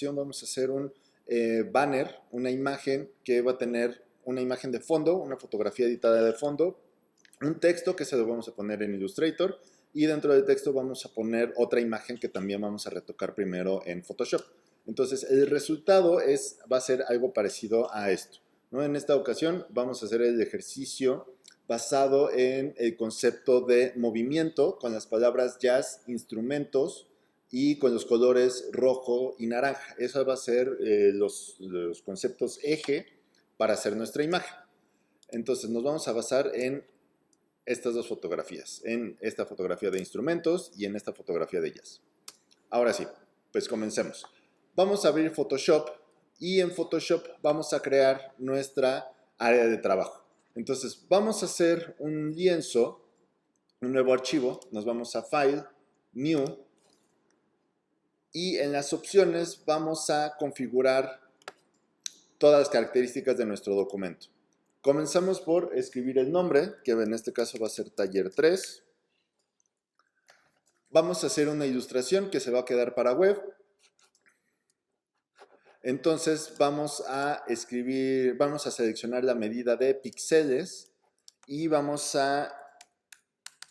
Vamos a hacer un banner, una imagen que va a tener una imagen de fondo, una fotografía editada de fondo, un texto que se lo vamos a poner en Illustrator y dentro del texto vamos a poner otra imagen que también vamos a retocar primero en Photoshop. Entonces el resultado va a ser algo parecido a esto, ¿no? En esta ocasión vamos a hacer el ejercicio basado en el concepto de movimiento con las palabras jazz, instrumentos, y con los colores rojo y naranja. Esos van a ser los conceptos eje para hacer nuestra imagen. Entonces nos vamos a basar en estas dos fotografías, en esta fotografía de instrumentos y en esta fotografía de jazz. Ahora sí, pues comencemos. Vamos a abrir Photoshop y en Photoshop vamos a crear nuestra área de trabajo. Entonces vamos a hacer un lienzo, un nuevo archivo, nos vamos a File, New, y en las opciones vamos a configurar todas las características de nuestro documento. Comenzamos por escribir el nombre, que en este caso va a ser Taller 3. Vamos a hacer una ilustración que se va a quedar para web. Entonces vamos a seleccionar la medida de píxeles y vamos a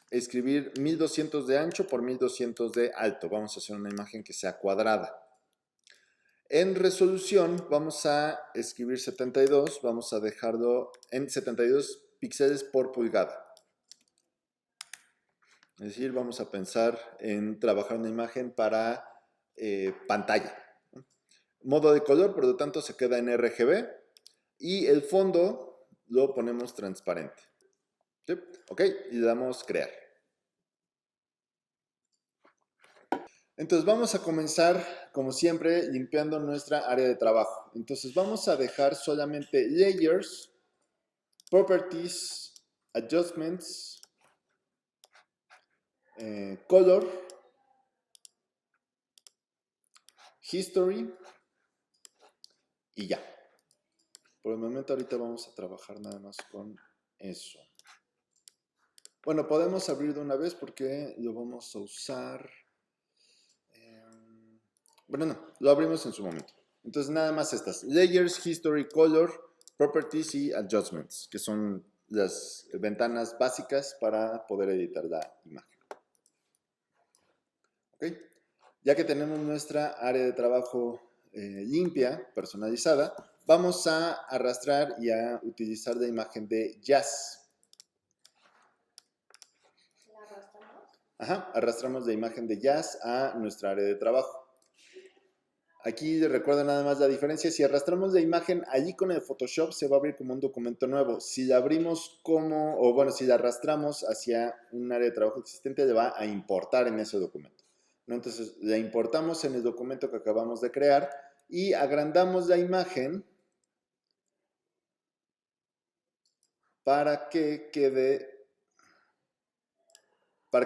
escribir 1200 de ancho por 1200 de alto. Vamos a hacer una imagen que sea cuadrada. En resolución vamos a escribir 72, vamos a dejarlo en 72 píxeles por pulgada. Es decir, vamos a pensar en trabajar una imagen para pantalla. Modo de color, por lo tanto, se queda en RGB y el fondo lo ponemos transparente. ¿Sí? Ok, y le damos crear. Entonces vamos a comenzar, como siempre, limpiando nuestra área de trabajo. Entonces vamos a dejar solamente Layers, Properties, Adjustments, Color, History y ya. Por el momento ahorita vamos a trabajar nada más con eso. Bueno, podemos abrir de una vez porque lo vamos a usar. Bueno, no, lo abrimos en su momento. Entonces nada más estas. Layers, History, Color, Properties y Adjustments, que son las ventanas básicas para poder editar la imagen. ¿Ok? Ya que tenemos nuestra área de trabajo limpia, personalizada, vamos a arrastrar y a utilizar la imagen de jazz. ¿La arrastramos? Ajá, arrastramos la imagen de jazz a nuestra área de trabajo. Aquí les recuerdo nada más la diferencia. Si arrastramos la imagen allí con el Photoshop, se va a abrir como un documento nuevo. Si la abrimos si la arrastramos hacia un área de trabajo existente, le va a importar en ese documento, ¿no? Entonces, la importamos en el documento que acabamos de crear y agrandamos la imagen para que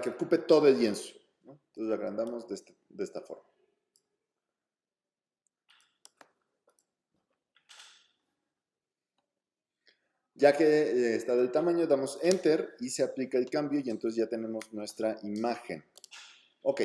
ocupe todo el lienzo, ¿no? Entonces, la agrandamos de esta forma. Ya que está del tamaño, damos Enter y se aplica el cambio y entonces ya tenemos nuestra imagen. Ok,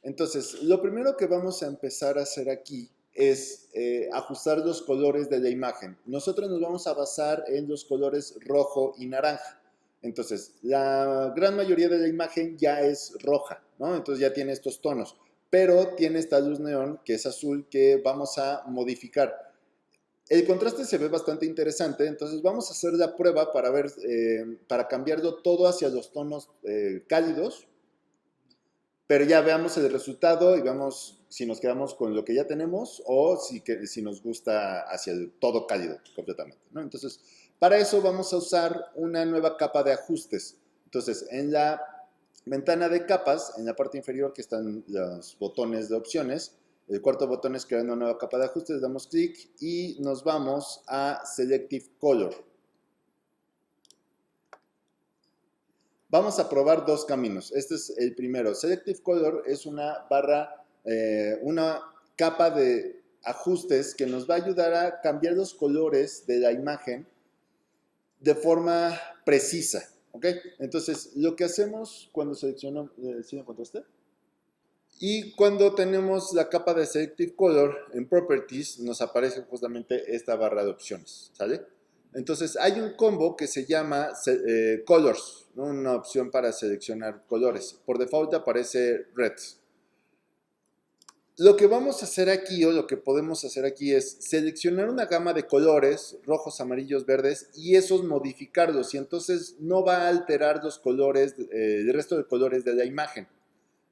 entonces lo primero que vamos a empezar a hacer aquí es ajustar los colores de la imagen. Nosotros nos vamos a basar en los colores rojo y naranja. Entonces, la gran mayoría de la imagen ya es roja, ¿no? Entonces ya tiene estos tonos, pero tiene esta luz neón que es azul que vamos a modificar. El contraste se ve bastante interesante, entonces vamos a hacer la prueba para ver, para cambiarlo todo hacia los tonos cálidos, pero ya veamos el resultado y veamos si nos quedamos con lo que ya tenemos o si nos gusta hacia el todo cálido completamente, ¿no? Entonces, para eso vamos a usar una nueva capa de ajustes. Entonces, en la ventana de capas, en la parte inferior que están los botones de opciones, el cuarto botón es crear una nueva capa de ajustes, damos clic y nos vamos a Selective Color. Vamos a probar dos caminos. Este es el primero. Selective Color es una barra, una capa de ajustes que nos va a ayudar a cambiar los colores de la imagen de forma precisa. ¿Ok? Entonces, lo que hacemos cuando seleccionamos... ¿Sí me encontraste? Y cuando tenemos la capa de Selective Color en Properties, nos aparece justamente esta barra de opciones, ¿sale? Entonces hay un combo que se llama Colors, ¿no? Una opción para seleccionar colores. Por default aparece Red. Lo que vamos a hacer aquí, o lo que podemos hacer aquí, es seleccionar una gama de colores, rojos, amarillos, verdes, y esos modificarlos. Y entonces no va a alterar los colores, el resto de colores de la imagen.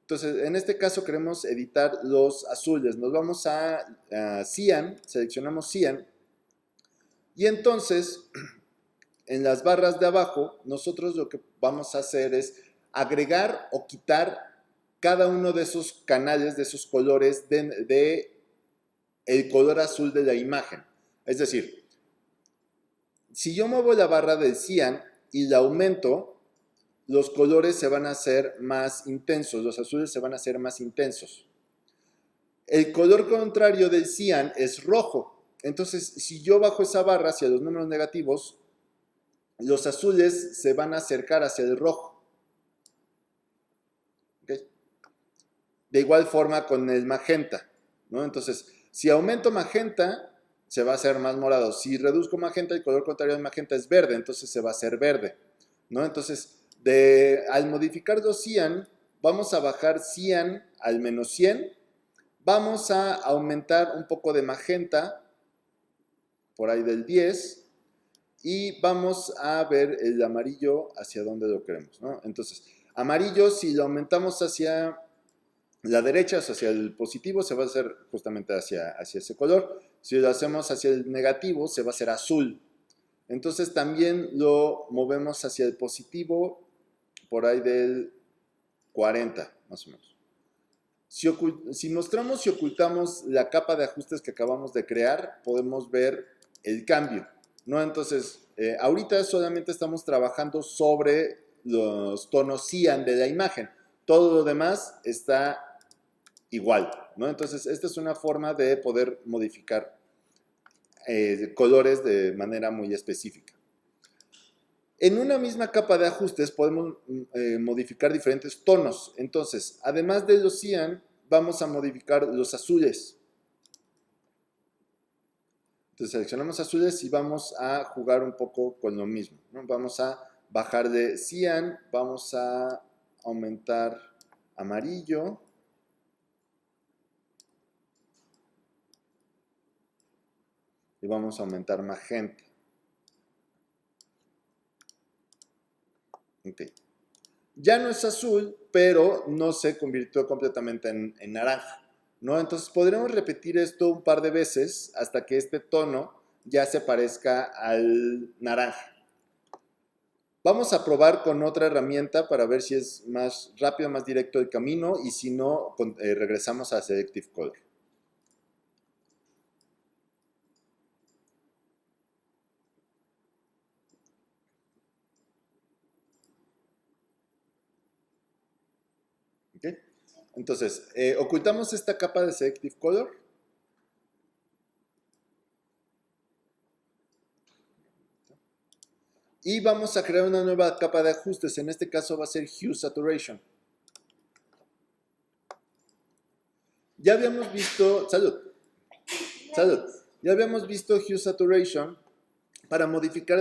Entonces, en este caso queremos editar los azules. Nos vamos a Cyan, seleccionamos Cyan. Y entonces, en las barras de abajo, nosotros lo que vamos a hacer es agregar o quitar cada uno de esos canales, de esos colores de el color azul de la imagen. Es decir, si yo muevo la barra del Cyan y la aumento, los colores se van a hacer más intensos, los azules se van a hacer más intensos. El color contrario del Cyan es rojo. Entonces, si yo bajo esa barra hacia los números negativos, los azules se van a acercar hacia el rojo. ¿Okay? De igual forma con el magenta, ¿no? Entonces, si aumento magenta, se va a hacer más morado. Si reduzco magenta, el color contrario del magenta es verde, entonces se va a hacer verde, ¿no? Entonces, al modificar los Cyan, vamos a bajar Cyan al menos 100. Vamos a aumentar un poco de magenta, por ahí del 10, y vamos a ver el amarillo hacia dónde lo queremos, ¿no? Entonces, amarillo, si lo aumentamos hacia la derecha, hacia el positivo, se va a hacer justamente hacia ese color. Si lo hacemos hacia el negativo, se va a hacer azul. Entonces, también lo movemos hacia el positivo, por ahí del 40, más o menos. Si mostramos y ocultamos la capa de ajustes que acabamos de crear, podemos ver el cambio, ¿no? Entonces, ahorita solamente estamos trabajando sobre los tonos Cyan de la imagen. Todo lo demás está igual, ¿no? Entonces, esta es una forma de poder modificar colores de manera muy específica. En una misma capa de ajustes podemos modificar diferentes tonos. Entonces, además de los Cyan, vamos a modificar los azules. Entonces, seleccionamos azules y vamos a jugar un poco con lo mismo, ¿no? Vamos a bajar de Cyan, vamos a aumentar amarillo. Y vamos a aumentar magenta. Okay. Ya no es azul, pero no se convirtió completamente en naranja, ¿no? Entonces podremos repetir esto un par de veces hasta que este tono ya se parezca al naranja. Vamos a probar con otra herramienta para ver si es más rápido, más directo el camino, y si no, regresamos a Selective Color. ¿Okay? Entonces, ocultamos esta capa de Selective Color. Y vamos a crear una nueva capa de ajustes. En este caso va a ser Hue Saturation. Ya habíamos visto... ¡Salud! ¡Salud! Ya habíamos visto Hue Saturation para modificar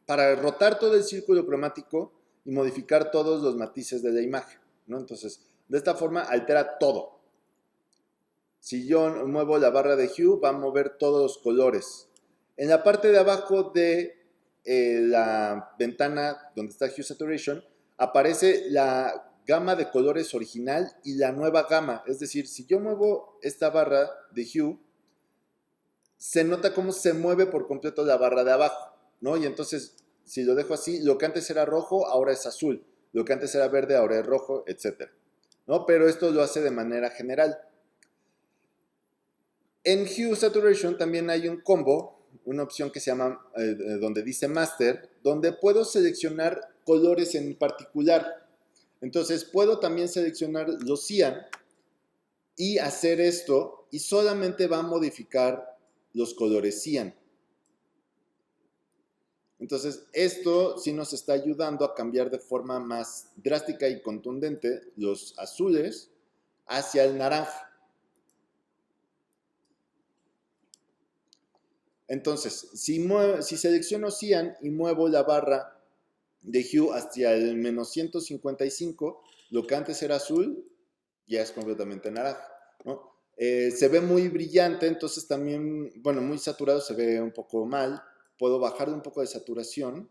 para rotar todo el círculo cromático y modificar todos los matices de la imagen, ¿no? Entonces, de esta forma altera todo. Si yo muevo la barra de Hue, va a mover todos los colores. En la parte de abajo de la ventana donde está Hue Saturation, aparece la gama de colores original y la nueva gama. Es decir, si yo muevo esta barra de Hue, se nota cómo se mueve por completo la barra de abajo, ¿no? Y entonces, si lo dejo así, lo que antes era rojo, ahora es azul. Lo que antes era verde, ahora es rojo, etc., ¿no? Pero esto lo hace de manera general. En Hue Saturation también hay un combo, una opción que se llama, donde dice Master, donde puedo seleccionar colores en particular. Entonces, puedo también seleccionar los Cyan y hacer esto, y solamente va a modificar los colores Cyan. Entonces, esto sí nos está ayudando a cambiar de forma más drástica y contundente los azules hacia el naranja. Entonces, si selecciono Cyan y muevo la barra de hue hacia el menos 155, lo que antes era azul ya es completamente naranja, ¿no? Se ve muy brillante, entonces también, bueno, muy saturado se ve un poco mal. Puedo bajarle un poco de saturación.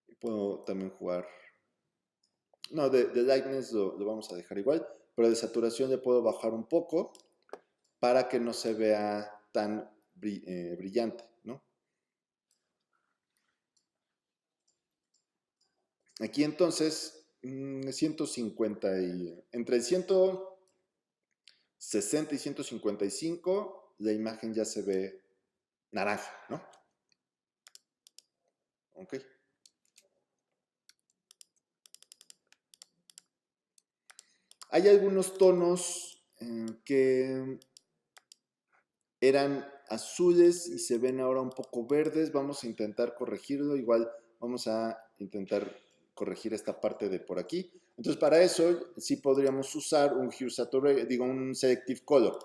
Y puedo también jugar. No, de lightness lo vamos a dejar igual, pero de saturación le puedo bajar un poco para que no se vea tan brillante, ¿no? Aquí entonces, 150 entre el 160 y 155, la imagen ya se ve naranja, ¿no? Ok. Hay algunos tonos que eran azules y se ven ahora un poco verdes. Vamos a intentar corregirlo. Igual vamos a intentar corregir esta parte de por aquí. Entonces, para eso sí podríamos usar un Hue Saturation, digo, un Selective Color.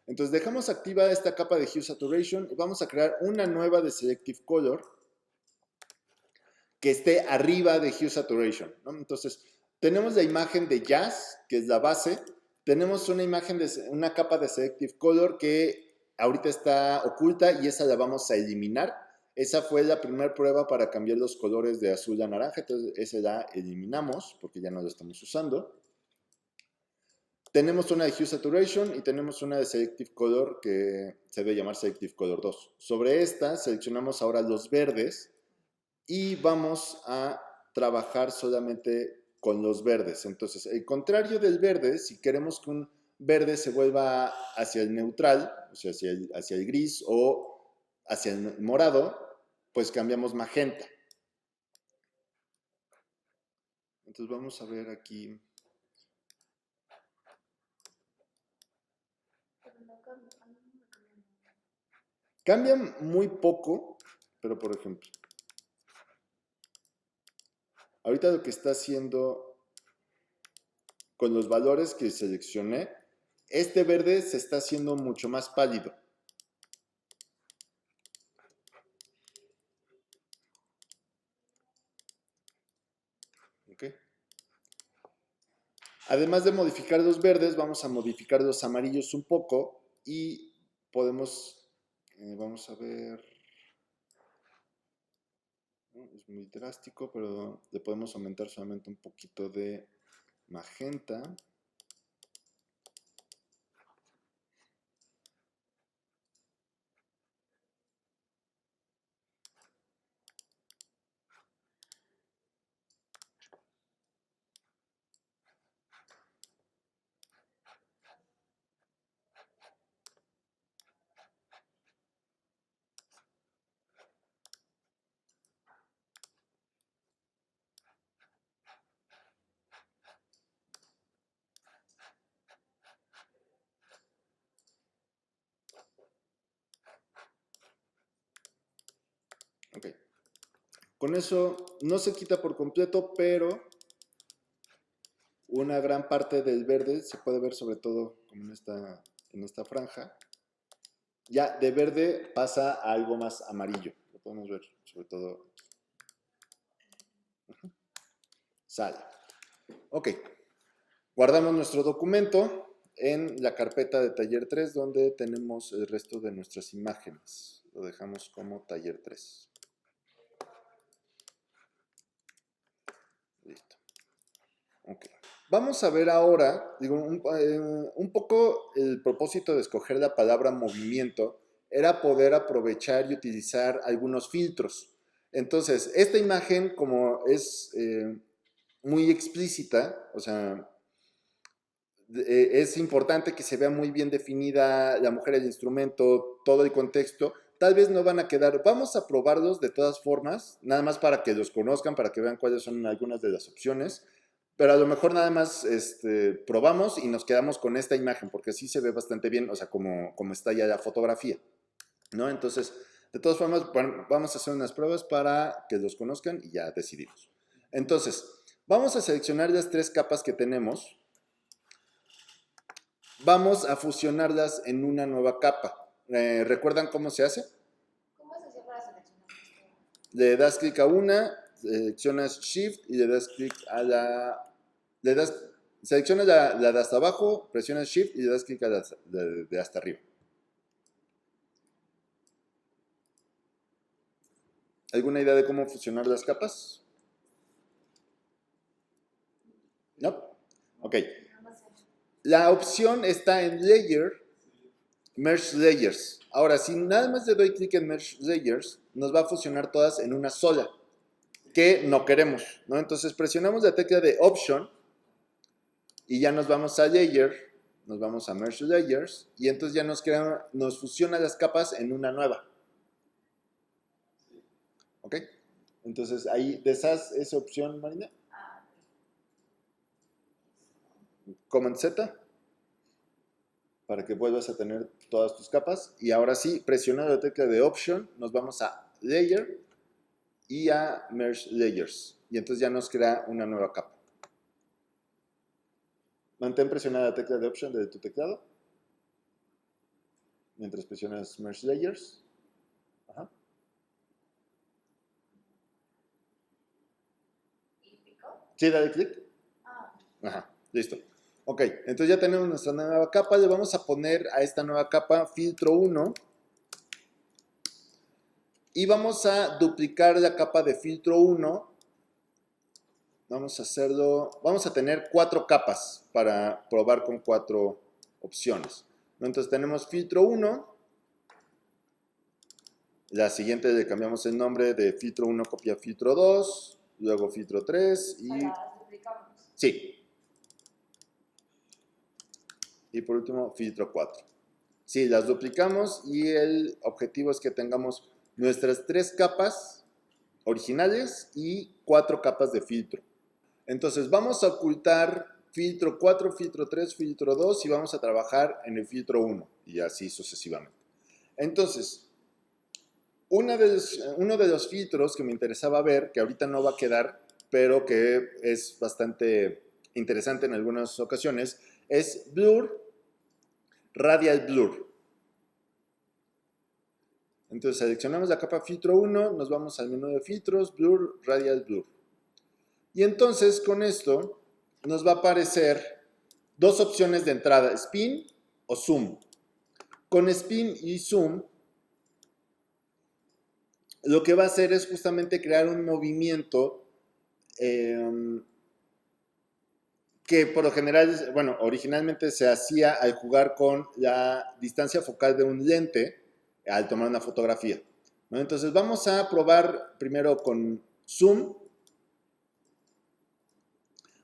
Entonces, dejamos activa esta capa de Hue Saturation y vamos a crear una nueva de Selective Color que esté arriba de Hue Saturation, ¿no? Entonces, tenemos la imagen de Jazz, que es la base. Tenemos una imagen de una capa de Selective Color que ahorita está oculta y esa la vamos a eliminar. Esa fue la primera prueba para cambiar los colores de azul a naranja, entonces esa la eliminamos porque ya no la estamos usando. Tenemos una de Hue Saturation y tenemos una de Selective Color que se debe llamar Selective Color 2. Sobre esta seleccionamos ahora los verdes y vamos a trabajar solamente con los verdes. Entonces, el contrario del verde, si queremos que un verde se vuelva hacia el neutral, o sea, hacia el gris o hacia el morado, pues cambiamos magenta. Entonces vamos a ver aquí. Cambian muy poco, pero por ejemplo, ahorita lo que está haciendo con los valores que seleccioné, este verde se está haciendo mucho más pálido. ¿Okay? Además de modificar los verdes, vamos a modificar los amarillos un poco y podemos, vamos a ver, es muy drástico, pero le podemos aumentar solamente un poquito de magenta. Ok. Con eso no se quita por completo, pero una gran parte del verde se puede ver sobre todo como en esta franja. Ya de verde pasa a algo más amarillo. Lo podemos ver sobre todo. Sale. Ok. Guardamos nuestro documento en la carpeta de taller 3 donde tenemos el resto de nuestras imágenes. Lo dejamos como taller 3. Listo. Ok. Vamos a ver ahora, digo, un poco el propósito de escoger la palabra movimiento era poder aprovechar y utilizar algunos filtros. Entonces, esta imagen, como es muy explícita, o sea, es importante que se vea muy bien definida la mujer, el instrumento, todo el contexto. Tal vez no van a quedar, vamos a probarlos de todas formas, nada más para que los conozcan, para que vean cuáles son algunas de las opciones. Pero a lo mejor nada más probamos y nos quedamos con esta imagen, porque sí se ve bastante bien, o sea, como está ya la fotografía, ¿no? Entonces, De todas formas, bueno, vamos a hacer unas pruebas para que los conozcan y ya decidimos. Entonces, vamos a seleccionar las 3 capas que tenemos. Vamos a fusionarlas en una nueva capa. ¿Recuerdan cómo se hace? ¿Cómo se hacía para seleccionar esto? Le das clic a una, seleccionas Shift y le das clic a la... seleccionas la de hasta abajo, presionas Shift y le das clic a la de hasta arriba. ¿Alguna idea de cómo fusionar las capas? ¿No? Ok. La opción está en Layer, Merge Layers. Ahora, si nada más le doy clic en Merge Layers, nos va a fusionar todas en una sola, que no queremos, ¿no? Entonces presionamos la tecla de Option y ya nos vamos a Layer, nos vamos a Merge Layers y entonces ya nos fusiona las capas en una nueva. ¿Ok? Entonces ahí deshaz esa opción, Marina. Command Z para que vuelvas a tener todas tus capas. Y ahora sí, presionando la tecla de Option, nos vamos a Layer y a Merge Layers. Y entonces ya nos crea una nueva capa. Mantén presionada la tecla de Option de tu teclado. Mientras presionas Merge Layers. Ajá. ¿Y picó? Sí, dale clic. Ajá, listo. Ok, entonces ya tenemos nuestra nueva capa. Le vamos a poner a esta nueva capa filtro 1. Y vamos a duplicar la capa de filtro 1. Vamos a hacerlo, vamos a tener 4 capas para probar con 4 opciones. Entonces tenemos filtro 1. La siguiente le cambiamos el nombre de filtro 1 copia filtro 2. Luego filtro 3 y... Las duplicamos. Sí. Y por último, filtro 4. Sí, las duplicamos y el objetivo es que tengamos nuestras 3 capas originales y 4 capas de filtro. Entonces vamos a ocultar filtro 4, filtro 3, filtro 2 y vamos a trabajar en el filtro 1 y así sucesivamente. Entonces, uno de los filtros que me interesaba ver, que ahorita no va a quedar, pero que es bastante interesante en algunas ocasiones, es Blur, Radial Blur. Entonces seleccionamos la capa filtro 1, nos vamos al menú de filtros, Blur, Radial Blur. Y entonces con esto nos va a aparecer 2 opciones de entrada, Spin o Zoom. Con Spin y Zoom, lo que va a hacer es justamente crear un movimiento que por lo general, bueno, originalmente se hacía al jugar con la distancia focal de un lente al tomar una fotografía, ¿no? Entonces vamos a probar primero con Zoom.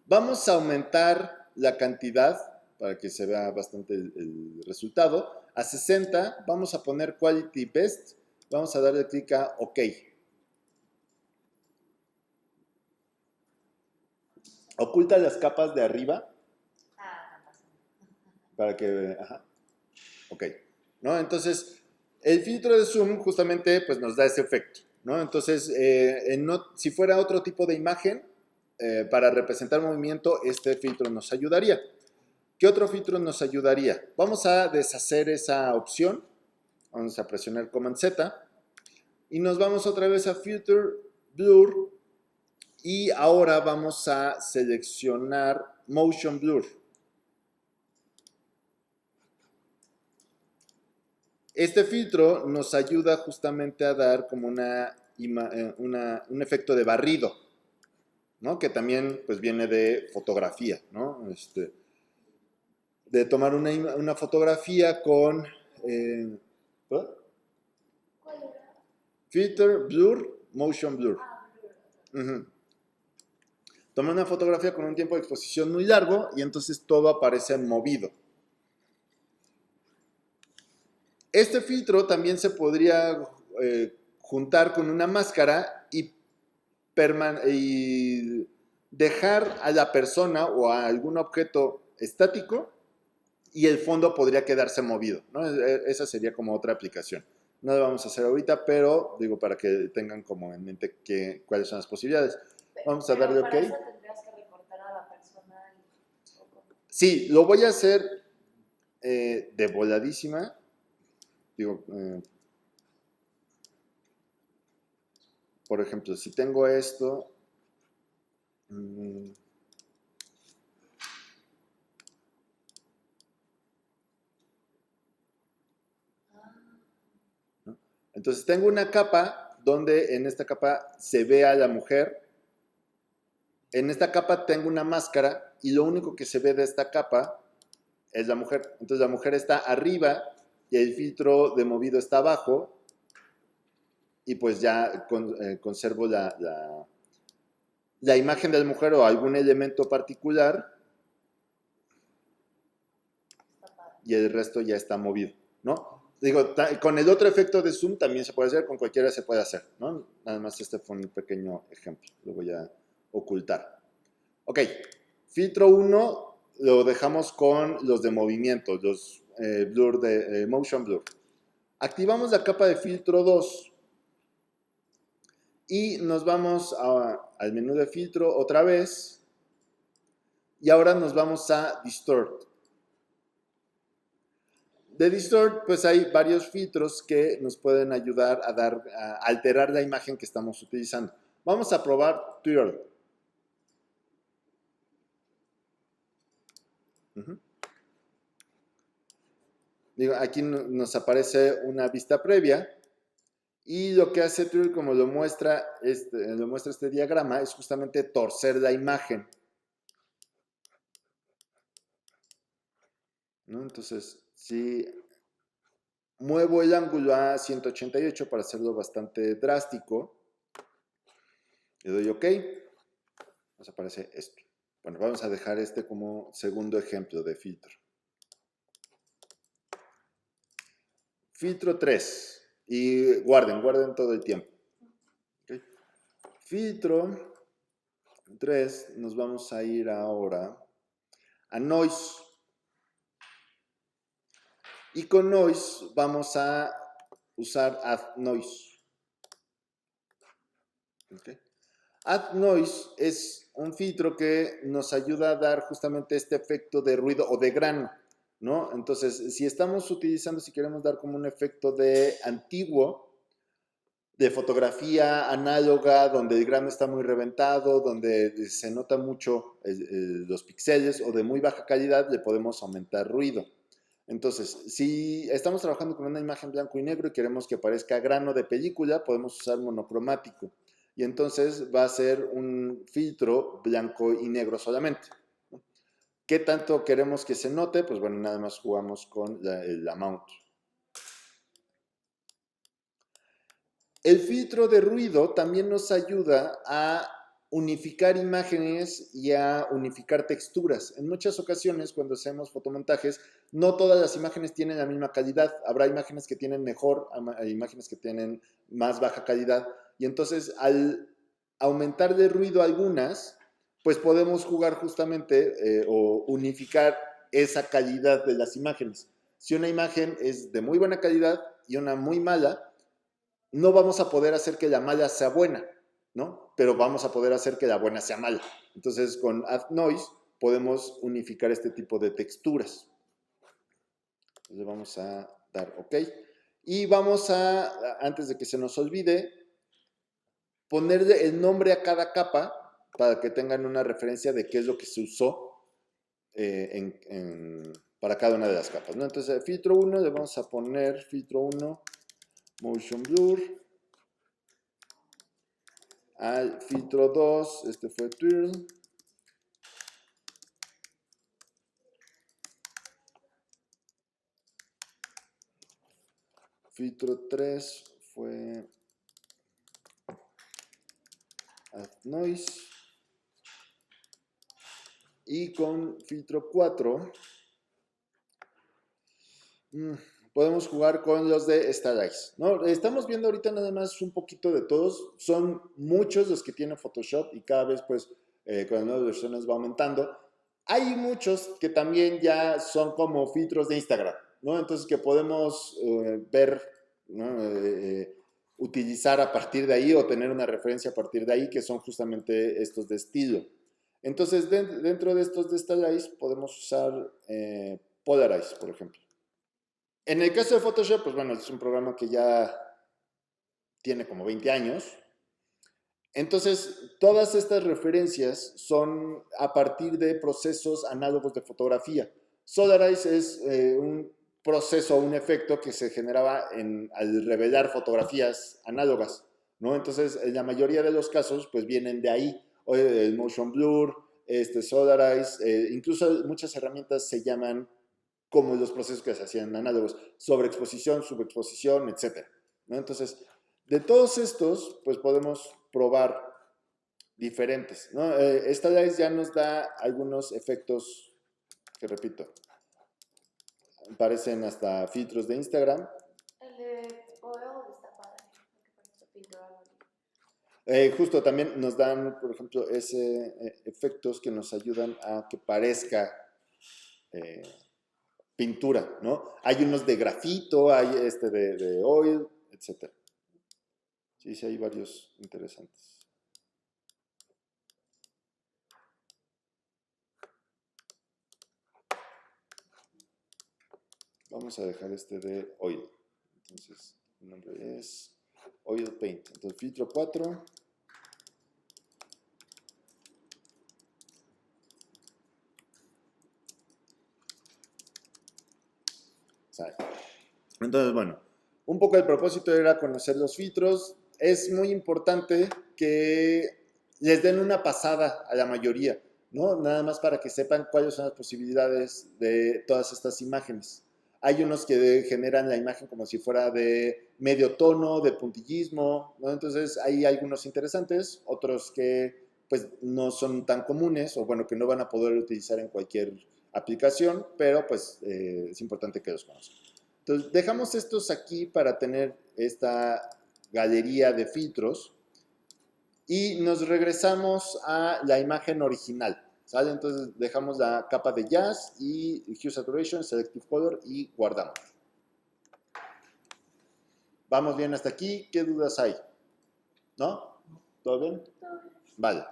Vamos a aumentar la cantidad para que se vea bastante el resultado. A 60, vamos a poner Quality Best. Vamos a darle clic a OK. Oculta las capas de arriba. Para que... Ajá. Ok. ¿No? Entonces, el filtro de zoom justamente pues, nos da ese efecto, ¿no? Entonces, si fuera otro tipo de imagen, para representar movimiento, este filtro nos ayudaría. ¿Qué otro filtro nos ayudaría? Vamos a deshacer esa opción. Vamos a presionar Command Z. Y nos vamos otra vez a Filter, Blur. Y ahora vamos a seleccionar Motion Blur. Este filtro nos ayuda justamente a dar como un efecto de barrido, ¿no? Que también pues viene de fotografía, ¿no? De tomar una fotografía con Filter, Blur, Motion Blur. Tomar una fotografía con un tiempo de exposición muy largo y entonces todo aparece movido. Este filtro también se podría juntar con una máscara y dejar a la persona o a algún objeto estático y el fondo podría quedarse movido, ¿no? Esa sería como otra aplicación. No lo vamos a hacer ahorita, pero digo para que tengan como en mente cuáles son las posibilidades. Vamos a darle OK. Para eso tendrías que recortar a la persona. Sí, lo voy a hacer de voladísima. Digo, por ejemplo, si tengo esto, ¿no? Entonces tengo una capa donde en esta capa se ve a la mujer. En esta capa tengo una máscara y lo único que se ve de esta capa es la mujer. Entonces la mujer está arriba y el filtro de movido está abajo y pues ya conservo la imagen de la mujer o algún elemento particular y el resto ya está movido, ¿no? Digo, con el otro efecto de zoom también se puede hacer, con cualquiera se puede hacer, ¿no? Nada más este fue un pequeño ejemplo, lo voy a ocultar. Ok, filtro 1 lo dejamos con los de movimiento, los blur de motion blur. Activamos la capa de filtro 2 y nos vamos al menú de filtro otra vez y ahora nos vamos a distort. De distort, pues hay varios filtros que nos pueden ayudar a alterar la imagen que estamos utilizando. Vamos a probar twirl. Digo, aquí nos aparece una vista previa y lo que hace twirl, como lo muestra este diagrama, es justamente torcer la imagen, ¿no? Entonces, si muevo el ángulo a 188 para hacerlo bastante drástico, le doy OK, nos aparece esto. Bueno, vamos a dejar este como segundo ejemplo de filtro. Filtro 3. Y guarden todo el tiempo. ¿Okay? Filtro 3, nos vamos a ir ahora a Noise. Y con Noise vamos a usar Add Noise. ¿Okay? Add Noise es un filtro que nos ayuda a dar justamente este efecto de ruido o de grano, ¿no? Entonces, si estamos utilizando, si queremos dar como un efecto de antiguo, de fotografía análoga, donde el grano está muy reventado, donde se nota mucho los píxeles o de muy baja calidad, le podemos aumentar ruido. Entonces, si estamos trabajando con una imagen blanco y negro y queremos que parezca grano de película, podemos usar monocromático. Y entonces va a ser un filtro blanco y negro solamente. ¿Qué tanto queremos que se note? Pues bueno, nada más jugamos con el amount. El filtro de ruido también nos ayuda a unificar imágenes y a unificar texturas. En muchas ocasiones, cuando hacemos fotomontajes, no todas las imágenes tienen la misma calidad. Habrá imágenes que tienen mejor, hay imágenes que tienen más baja calidad. Y entonces, al aumentar de ruido algunas, pues podemos jugar justamente o unificar esa calidad de las imágenes. Si una imagen es de muy buena calidad y una muy mala, no vamos a poder hacer que la mala sea buena, ¿no? Pero vamos a poder hacer que la buena sea mala. Entonces, con Add Noise podemos unificar este tipo de texturas. Entonces, vamos a dar OK. Y vamos antes de que se nos olvide, ponerle el nombre a cada capa para que tengan una referencia de qué es lo que se usó para cada una de las capas, ¿no? Entonces, filtro 1 le vamos a poner filtro 1 Motion Blur. Al filtro 2, este fue Twirl. Filtro 3 fue Add Noise. Y con filtro 4 podemos jugar con los de Star Eyes, ¿no? Estamos viendo ahorita nada más un poquito de todos. Son muchos los que tiene Photoshop y cada vez pues con las nuevas versiones va aumentando. Hay muchos que también ya son como filtros de Instagram, ¿no? Entonces que podemos ver ¿no? Utilizar a partir de ahí o tener una referencia a partir de ahí, que son justamente estos de estilo. Entonces, dentro de estos de Stylize podemos usar Polarize, por ejemplo. En el caso de Photoshop, pues bueno, es un programa que ya tiene como 20 años. Entonces, todas estas referencias son a partir de procesos análogos de fotografía. Solarize es un proceso, un efecto que se generaba al revelar fotografías análogas, ¿no? Entonces, en la mayoría de los casos, pues vienen de ahí. El motion blur, Solarize, incluso muchas herramientas se llaman como los procesos que se hacían análogos, sobreexposición, subexposición, etc., ¿no? Entonces, de todos estos, pues podemos probar diferentes, ¿no? Stylize ya nos da algunos efectos que, repito, parecen hasta filtros de Instagram. El de Oil está padre, porque parece pintura. Justo también nos dan, por ejemplo, efectos que nos ayudan a que parezca pintura, ¿no? Hay unos de grafito, hay de oil, etc. Sí, sí, hay varios interesantes. Vamos a dejar de oil. Entonces, el nombre es Oil Paint. Entonces, filtro 4. Sale. Entonces, bueno, un poco el propósito era conocer los filtros. Es muy importante que les den una pasada a la mayoría, ¿no? Nada más para que sepan cuáles son las posibilidades de todas estas imágenes. Hay unos que generan la imagen como si fuera de medio tono, de puntillismo, ¿no? Entonces hay algunos interesantes, otros que pues no son tan comunes o bueno, que no van a poder utilizar en cualquier aplicación, pero pues es importante que los conozcan. Entonces dejamos estos aquí para tener esta galería de filtros y nos regresamos a la imagen original. ¿Sale? Entonces dejamos la capa de Jazz y Hue Saturation, Selective Color y guardamos. ¿Vamos bien hasta aquí? ¿Qué dudas hay? ¿No? ¿Todo bien? Vale.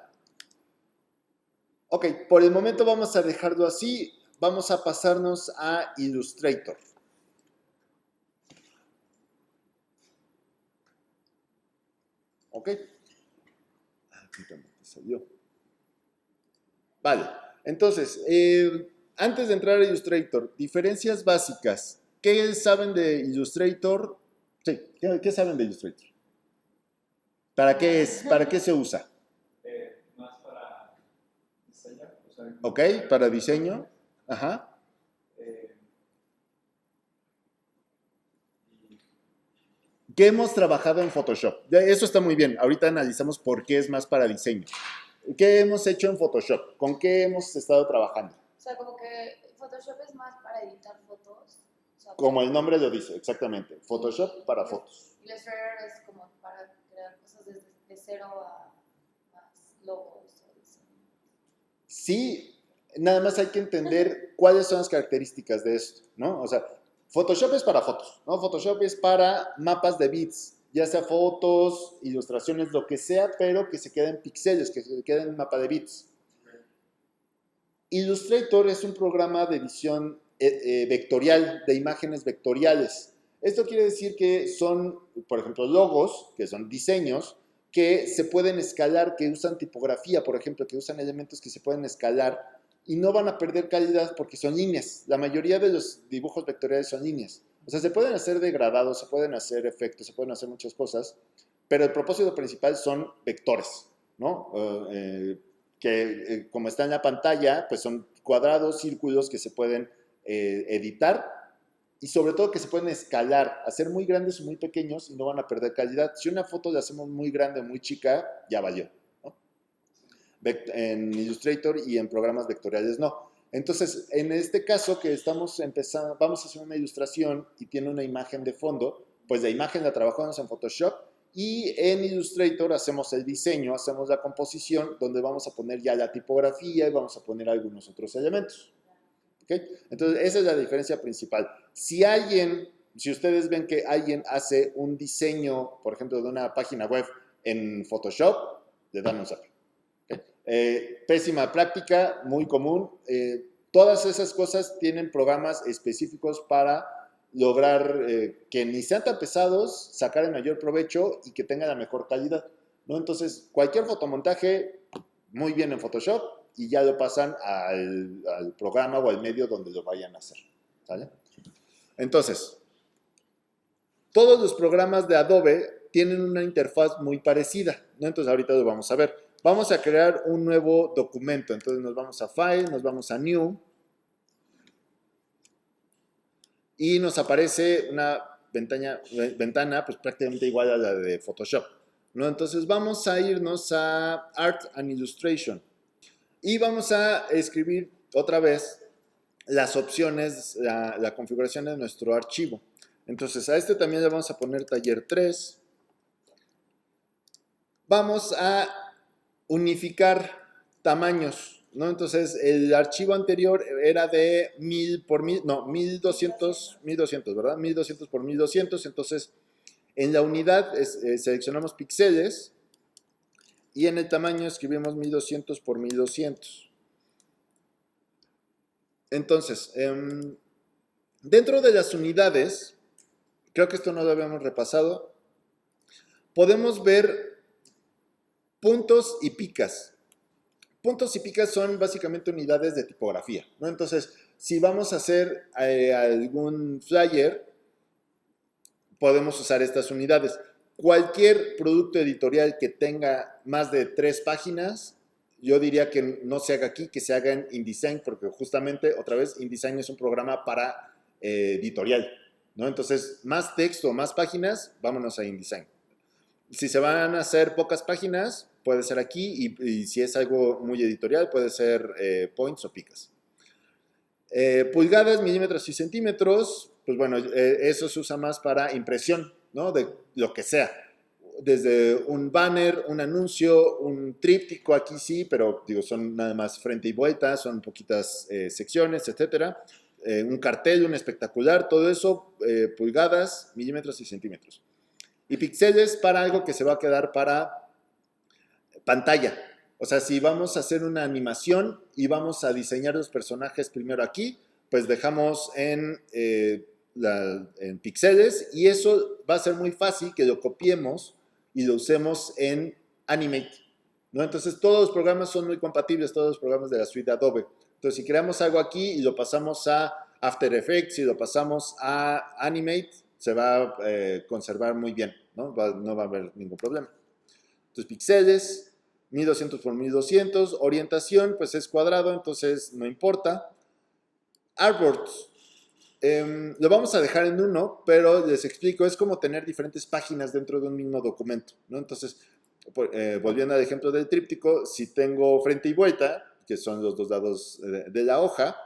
Ok, por el momento vamos a dejarlo así. Vamos a pasarnos a Illustrator. Ok. Aquí también salió. Vale, entonces, antes de entrar a Illustrator, diferencias básicas. ¿Qué saben de Illustrator? Sí, ¿qué saben de Illustrator? ¿Para qué es? ¿Para qué se usa? Más para diseñar. O sea, Ok, para diseño. Ajá. ¿Qué hemos trabajado en Photoshop? Eso está muy bien. Ahorita analizamos por qué es más para diseño. ¿Qué hemos hecho en Photoshop? ¿Con qué hemos estado trabajando? O sea, como que Photoshop es más para editar fotos. O sea, Como el nombre lo dice, exactamente. Photoshop para fotos. Illustrator es como para crear cosas desde de cero a más logos o diseño. Sí, nada más hay que entender cuáles son las características de esto, ¿no? O sea, Photoshop es para fotos, ¿no? Photoshop es para mapas de bits, ya sea fotos, ilustraciones, lo que sea, pero que se queden píxeles, que se queden en mapa de bits. Illustrator es un programa de edición vectorial, de imágenes vectoriales. Esto quiere decir que son, por ejemplo, logos, que son diseños, que se pueden escalar, que usan tipografía, por ejemplo, que usan elementos que se pueden escalar y no van a perder calidad porque son líneas. La mayoría de los dibujos vectoriales son líneas. O sea, se pueden hacer degradados, se pueden hacer efectos, se pueden hacer muchas cosas, pero el propósito principal son vectores, ¿no? Que como está en la pantalla, pues son cuadrados, círculos que se pueden editar y sobre todo que se pueden escalar, hacer muy grandes o muy pequeños y no van a perder calidad. Si una foto la hacemos muy grande o muy chica, ya valió, ¿no? En Illustrator y en programas vectoriales no. Entonces, en este caso que estamos empezando, vamos a hacer una ilustración y tiene una imagen de fondo, pues la imagen la trabajamos en Photoshop y en Illustrator hacemos el diseño, hacemos la composición, donde vamos a poner ya la tipografía y vamos a poner algunos otros elementos. ¿Okay? Entonces, esa es la diferencia principal. Si alguien si ustedes ven que alguien hace un diseño, por ejemplo, de una página web en Photoshop, le dan un zap. Pésima práctica, muy común. Todas esas cosas tienen programas específicos para lograr que ni sean tan pesados, sacar el mayor provecho y que tengan la mejor calidad, ¿no? Entonces, cualquier fotomontaje, muy bien en Photoshop y ya lo pasan al programa o al medio donde lo vayan a hacer, ¿sale? Entonces, todos los programas de Adobe tienen una interfaz muy parecida, ¿no? Entonces, ahorita lo vamos a ver. Vamos a crear un nuevo documento. Entonces, nos vamos a File, nos vamos a New. Y nos aparece una ventana pues prácticamente igual a la de Photoshop, ¿no? Entonces vamos a irnos a Art and Illustration y vamos a escribir otra vez las opciones, la configuración de nuestro archivo. Entonces a este también le vamos a poner taller 3. Vamos a unificar tamaños, ¿no? Entonces, el archivo anterior era de 1000 por 1000, no, 1200, ¿verdad? 1200 por 1200. Entonces, en la unidad seleccionamos píxeles y en el tamaño escribimos 1200 por 1200. Entonces, dentro de las unidades, creo que esto no lo habíamos repasado, podemos ver puntos y picas. Puntos y picas son básicamente unidades de tipografía, ¿no? Entonces, si vamos a hacer algún flyer, podemos usar estas unidades. Cualquier producto editorial que tenga más de 3 páginas, yo diría que no se haga aquí, que se haga en InDesign, porque justamente, otra vez, InDesign es un programa para editorial, ¿no? Entonces, más texto, más páginas, vámonos a InDesign. Si se van a hacer pocas páginas, puede ser aquí, y si es algo muy editorial, puede ser points o picas. Pulgadas, milímetros y centímetros, pues bueno, eso se usa más para impresión, ¿no? De lo que sea. Desde un banner, un anuncio, un tríptico, aquí sí, pero digo, son nada más frente y vuelta, son poquitas secciones, etcétera. Un cartel, un espectacular, todo eso, pulgadas, milímetros y centímetros. Y píxeles para algo que se va a quedar para pantalla. O sea, si vamos a hacer una animación y vamos a diseñar los personajes primero aquí, pues dejamos en píxeles y eso va a ser muy fácil que lo copiemos y lo usemos en Animate, ¿no? Entonces, todos los programas son muy compatibles, todos los programas de la suite de Adobe. Entonces, si creamos algo aquí y lo pasamos a After Effects y lo pasamos a Animate, se va a conservar muy bien, ¿no? No va a haber ningún problema. Entonces, píxeles, 1200 por 1200, orientación, pues es cuadrado, entonces no importa. Artboards, lo vamos a dejar en 1, pero les explico, es como tener diferentes páginas dentro de un mismo documento, ¿no? Entonces, volviendo al ejemplo del tríptico, si tengo frente y vuelta, que son los dos lados de la hoja,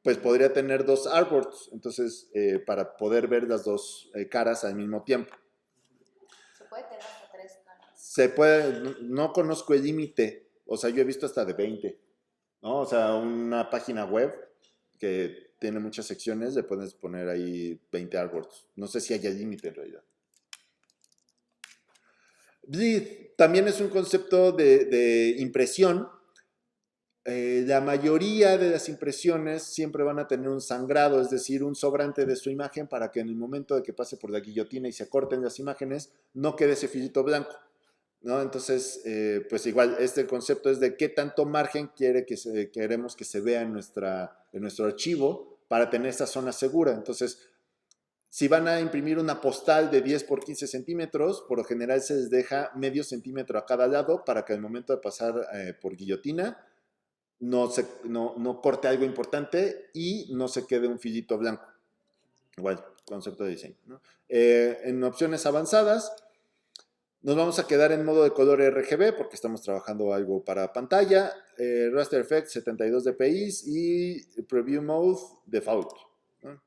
pues podría tener 2 artboards, entonces, para poder ver las dos caras al mismo tiempo. Se puede tener hasta 3 caras. Se puede, no conozco el límite, o sea, yo he visto hasta de 20, ¿no? O sea, una página web que tiene muchas secciones, le puedes poner ahí 20 artboards. No sé si haya límite en realidad. Bleed también es un concepto de impresión. La mayoría de las impresiones siempre van a tener un sangrado, es decir, un sobrante de su imagen para que en el momento de que pase por la guillotina y se corten las imágenes, no quede ese filito blanco, ¿no? Entonces, pues igual, este concepto es de qué tanto margen queremos que se vea en nuestro archivo para tener esa zona segura. Entonces, si van a imprimir una postal de 10 por 15 centímetros, por lo general se les deja medio centímetro a cada lado para que al momento de pasar por guillotina no corte algo importante y no se quede un filito blanco. Igual, concepto de diseño, ¿no? En opciones avanzadas, nos vamos a quedar en modo de color RGB porque estamos trabajando algo para pantalla, Raster Effects 72 dpi y Preview Mode Default, ¿no?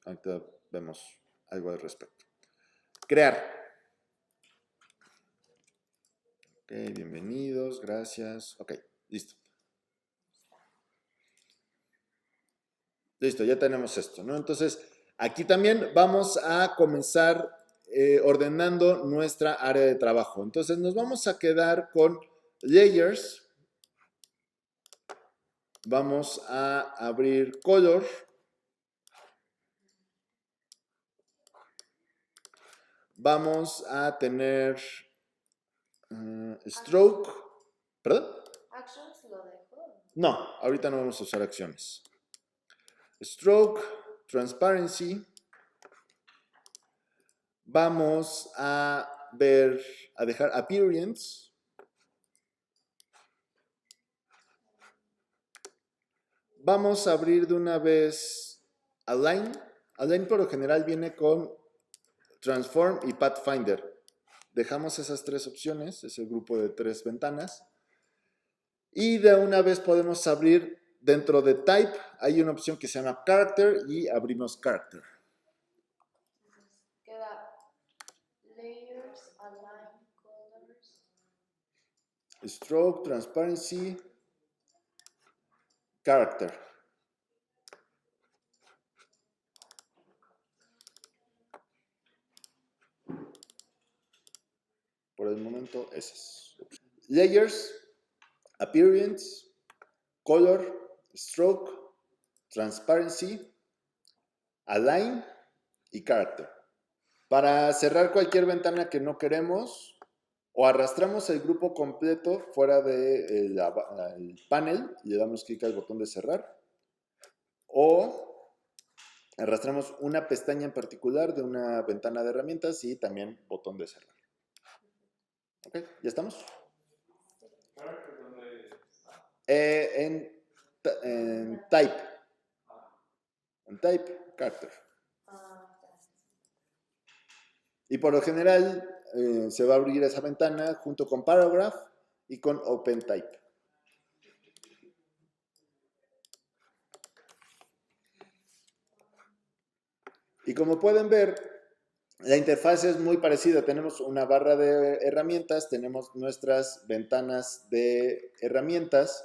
Ahorita vemos algo al respecto. Crear. Ok, bienvenidos, gracias. Ok, listo. Listo, ya tenemos esto, ¿no? Entonces, Aquí también vamos a comenzar ordenando nuestra área de trabajo. Entonces nos vamos a quedar con Layers. Vamos a abrir Color. Vamos a tener Stroke. ¿Perdón? Actions lo dejo. No, ahorita no vamos a usar acciones. Stroke, Transparency. Vamos a dejar Appearance. Vamos a abrir de una vez Align. Align por lo general viene con Transform y Pathfinder. Dejamos esas tres opciones, es el grupo de tres ventanas. Y de una vez podemos abrir dentro de Type, hay una opción que se llama Character y abrimos Character. Entonces queda layers, align, colors. Stroke, Transparency, Character. Por el momento, esas. Layers, Appearance, Color, Stroke, Transparency, Align y Character. Para cerrar cualquier ventana que no queremos, o arrastramos el grupo completo fuera del panel y le damos clic al botón de cerrar, o arrastramos una pestaña en particular de una ventana de herramientas y también botón de cerrar. ¿Ok? ¿Ya estamos? ¿Character dónde está? En Type. En Type, Character. Y por lo general se va a abrir esa ventana junto con Paragraph y con OpenType. Y como pueden ver, la interfaz es muy parecida. Tenemos una barra de herramientas, tenemos nuestras ventanas de herramientas.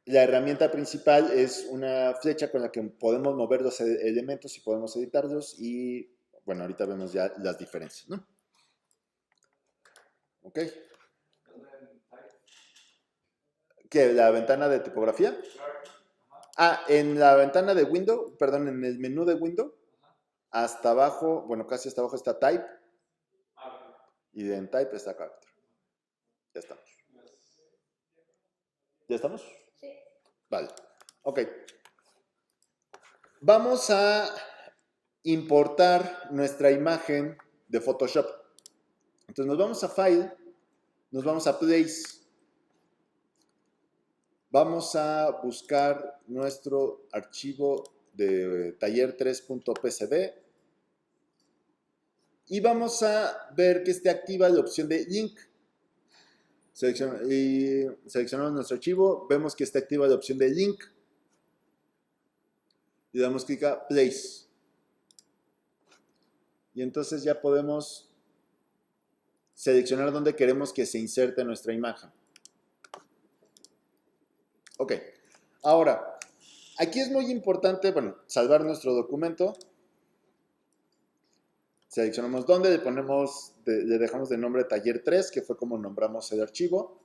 La herramienta principal es una flecha con la que podemos mover los elementos y podemos editarlos. Y bueno, ahorita vemos ya las diferencias, ¿no? ¿Ok? ¿Dónde en Type? ¿Qué? ¿La ventana de tipografía? Character. Ajá. Ah, en la ventana de Windows, perdón, en el menú de Windows, hasta abajo, bueno, casi hasta abajo está Type Ah, y en Type está Character. Ya estamos. ¿Ya estamos? Sí. Vale. Ok. Vamos a importar nuestra imagen de Photoshop. Entonces nos vamos a File, nos vamos a Place. Vamos a buscar nuestro archivo de taller3.pcb y vamos a ver que esté activa la opción de Link. Seleccionamos nuestro archivo, vemos que está activa la opción de Link y damos clic a Place. Y entonces ya podemos seleccionar dónde queremos que se inserte nuestra imagen. Ok, ahora, aquí es muy importante, bueno, salvar nuestro documento. Seleccionamos dónde, le dejamos de nombre taller 3, que fue como nombramos el archivo.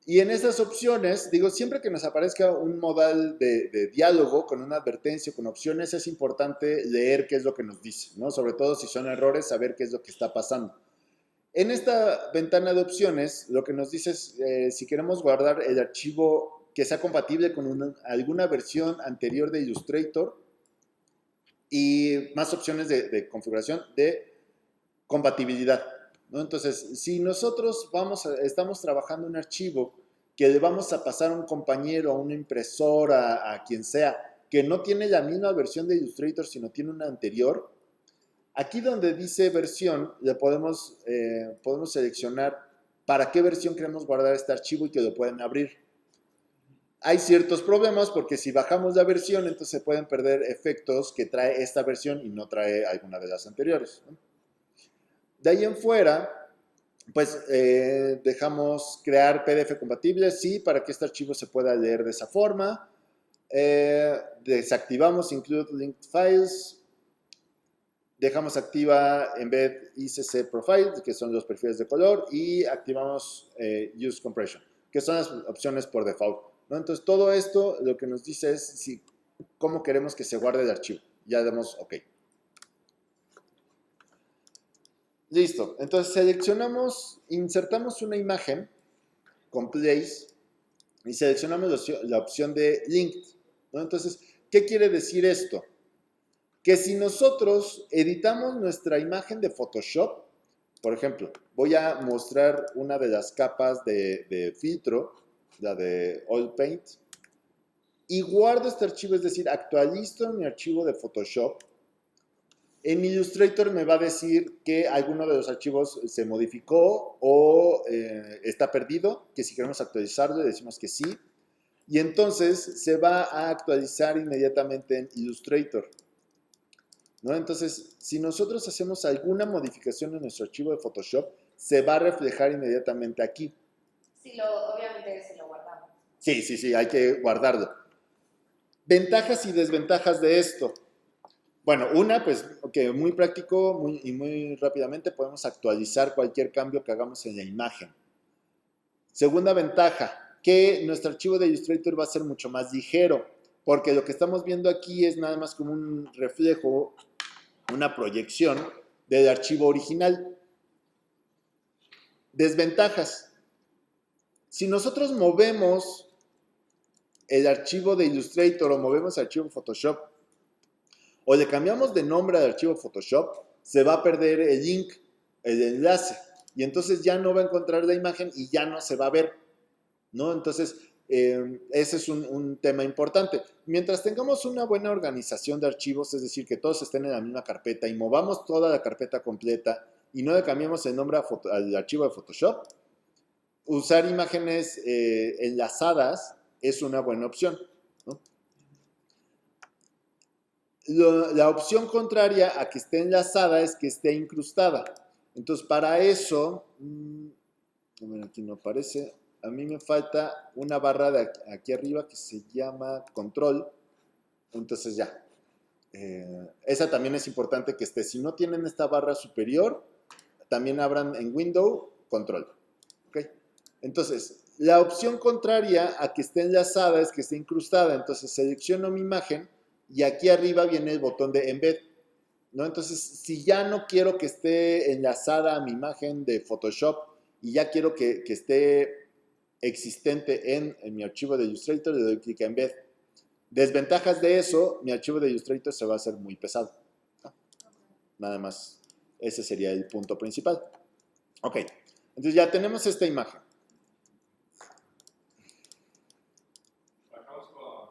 Y en esas opciones, digo, siempre que nos aparezca un modal de diálogo con una advertencia, con opciones, es importante leer qué es lo que nos dice, ¿no? Sobre todo si son errores, saber qué es lo que está pasando. En esta ventana de opciones, lo que nos dice es si queremos guardar el archivo que sea compatible con alguna versión anterior de Illustrator y más opciones de configuración de compatibilidad, ¿no? Entonces, si nosotros estamos trabajando un archivo que le vamos a pasar a un compañero, a una impresora, a quien sea, que no tiene la misma versión de Illustrator, sino tiene una anterior, aquí donde dice versión, le podemos seleccionar para qué versión queremos guardar este archivo y que lo pueden abrir. Hay ciertos problemas porque si bajamos la versión, entonces se pueden perder efectos que trae esta versión y no trae alguna de las anteriores, ¿no? De ahí en fuera, pues dejamos crear PDF compatible, sí, para que este archivo se pueda leer de esa forma. Desactivamos Include Linked Files. Dejamos activa Embed ICC Profile, que son los perfiles de color, y activamos Use Compression, que son las opciones por default, ¿no? Entonces, todo esto lo que nos dice es cómo queremos que se guarde el archivo. Ya damos OK. Listo. Entonces, insertamos una imagen con place y seleccionamos la opción de Linked, ¿no? Entonces, ¿qué quiere decir esto? Que si nosotros editamos nuestra imagen de Photoshop, por ejemplo, voy a mostrar una de las capas de filtro, la de Oil Paint, y guardo este archivo, es decir, actualizo mi archivo de Photoshop. En Illustrator me va a decir que alguno de los archivos se modificó o está perdido, que si queremos actualizarlo le decimos que sí, y entonces se va a actualizar inmediatamente en Illustrator, ¿no? Entonces, si nosotros hacemos alguna modificación en nuestro archivo de Photoshop, se va a reflejar inmediatamente aquí. Sí, obviamente se lo guardamos. Sí, hay que guardarlo. Ventajas y desventajas de esto. Bueno, una, pues, que muy práctico muy rápidamente podemos actualizar cualquier cambio que hagamos en la imagen. Segunda ventaja, que nuestro archivo de Illustrator va a ser mucho más ligero, porque lo que estamos viendo aquí es nada más como un reflejo, una proyección del archivo original. Desventajas. Si nosotros movemos el archivo de Illustrator o movemos el archivo Photoshop o le cambiamos de nombre al archivo Photoshop, se va a perder el link, el enlace, y entonces ya no va a encontrar la imagen y ya no se va a ver, ¿no? Entonces, ese es un tema importante. Mientras tengamos una buena organización de archivos, es decir, que todos estén en la misma carpeta y movamos toda la carpeta completa y no le cambiemos el nombre al archivo de Photoshop, usar imágenes enlazadas es una buena opción, ¿no? La opción contraria a que esté enlazada es que esté incrustada. Entonces, para eso, aquí no aparece, a mí me falta una barra de aquí arriba que se llama control. Entonces ya, esa también es importante que esté. Si no tienen esta barra superior, también abran en Windows control. ¿Okay? Entonces, la opción contraria a que esté enlazada es que esté incrustada. Entonces, selecciono mi imagen y aquí arriba viene el botón de Embed, ¿no? Entonces, si ya no quiero que esté enlazada a mi imagen de Photoshop y ya quiero que esté existente en mi archivo de Illustrator, le doy clic en Embed. Desventajas de eso, mi archivo de Illustrator se va a hacer muy pesado, ¿no? Nada más, ese sería el punto principal. Ok, entonces ya tenemos esta imagen. Bajamos con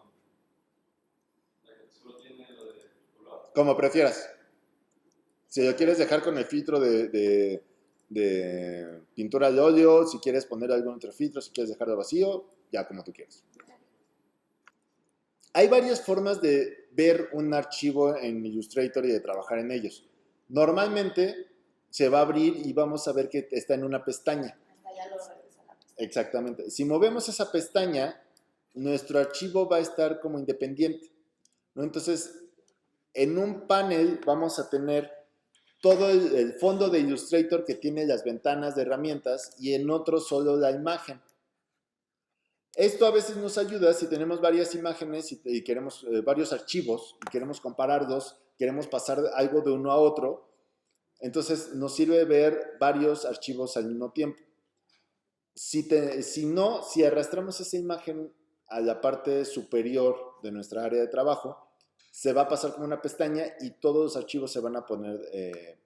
la que solo tiene lo de color. Como prefieras. Si lo quieres dejar con el filtro de pintura de óleo, si quieres poner algún otro filtro, si quieres dejarlo vacío, ya como tú quieras. Hay varias formas de ver un archivo en Illustrator y de trabajar en ellos. Normalmente se va a abrir y vamos a ver que está en una pestaña. Hasta ya lo regresa la pestaña. Exactamente. Si movemos esa pestaña, nuestro archivo va a estar como independiente, ¿no? Entonces, en un panel vamos a tener todo el fondo de Illustrator que tiene las ventanas de herramientas y en otro solo la imagen. Esto a veces nos ayuda si tenemos varias imágenes y queremos varios archivos y queremos compararlos, queremos pasar algo de uno a otro. Entonces nos sirve ver varios archivos al mismo tiempo. Si arrastramos esa imagen a la parte superior de nuestra área de trabajo, se va a pasar como una pestaña y todos los archivos se van a poner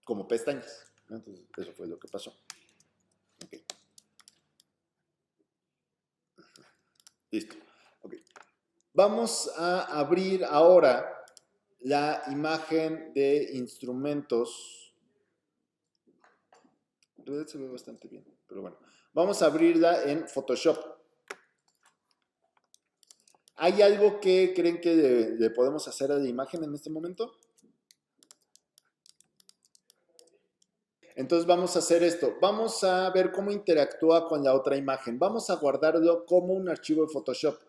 como pestañas, ¿no? Entonces, eso fue lo que pasó. Okay. Listo. Okay. Vamos a abrir ahora la imagen de instrumentos. En realidad se ve bastante bien, pero bueno. Vamos a abrirla en Photoshop. ¿Hay algo que creen que le podemos hacer a la imagen en este momento? Entonces vamos a hacer esto. Vamos a ver cómo interactúa con la otra imagen. Vamos a guardarlo como un archivo de Photoshop.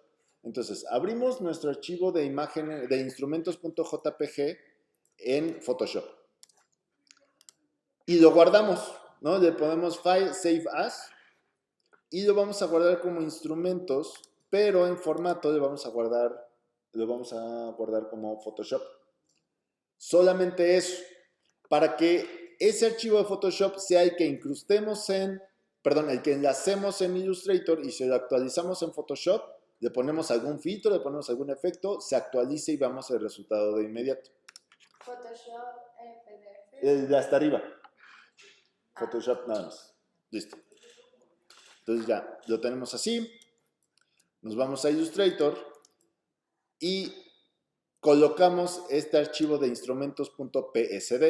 Entonces, abrimos nuestro archivo de imágenes de instrumentos.jpg en Photoshop y lo guardamos, ¿no? Le ponemos File, Save As y lo vamos a guardar como instrumentos, pero en formato lo vamos a guardar como Photoshop. Solamente eso, para que ese archivo de Photoshop sea el que incrustemos el que enlacemos en Illustrator, y si lo actualizamos en Photoshop, le ponemos algún filtro, le ponemos algún efecto, se actualiza y vemos el resultado de inmediato. Photoshop, PDF. El de hasta arriba. Photoshop nada más. Listo. Entonces ya lo tenemos así. Nos vamos a Illustrator y colocamos este archivo de instrumentos.psd.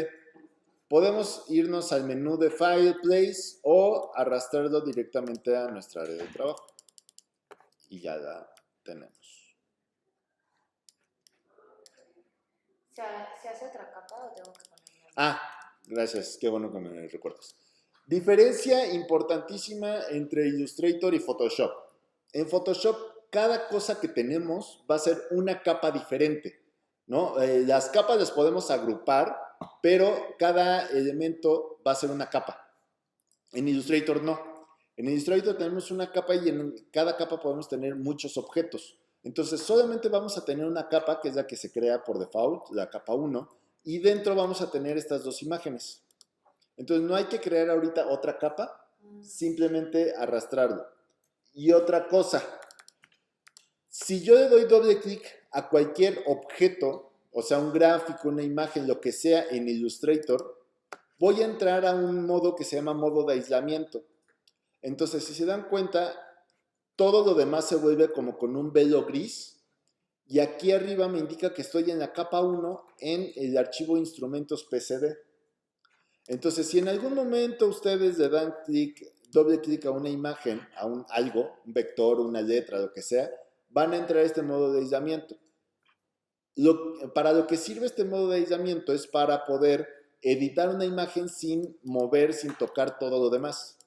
Podemos irnos al menú de File, Place o arrastrarlo directamente a nuestra área de trabajo. Y ya la tenemos. ¿Se hace otra capa o tengo que ponerla? Ah, gracias. Qué bueno que me recuerdas. Diferencia importantísima entre Illustrator y Photoshop. En Photoshop, cada cosa que tenemos va a ser una capa diferente, ¿no? Las capas las podemos agrupar, pero cada elemento va a ser una capa. En Illustrator no. En Illustrator tenemos una capa y en cada capa podemos tener muchos objetos. Entonces solamente vamos a tener una capa, que es la que se crea por default, la capa 1, y dentro vamos a tener estas dos imágenes. Entonces no hay que crear ahorita otra capa, simplemente arrastrarlo. Y otra cosa, si yo le doy doble clic a cualquier objeto, o sea, un gráfico, una imagen, lo que sea en Illustrator, voy a entrar a un modo que se llama modo de aislamiento. Entonces, si se dan cuenta, todo lo demás se vuelve como con un velo gris, y aquí arriba me indica que estoy en la capa 1 en el archivo instrumentos PSD. Entonces, si en algún momento ustedes le dan doble clic a una imagen, a algo, un vector, una letra, lo que sea, van a entrar a este modo de aislamiento. Para lo que sirve este modo de aislamiento es para poder editar una imagen sin mover, sin tocar todo lo demás,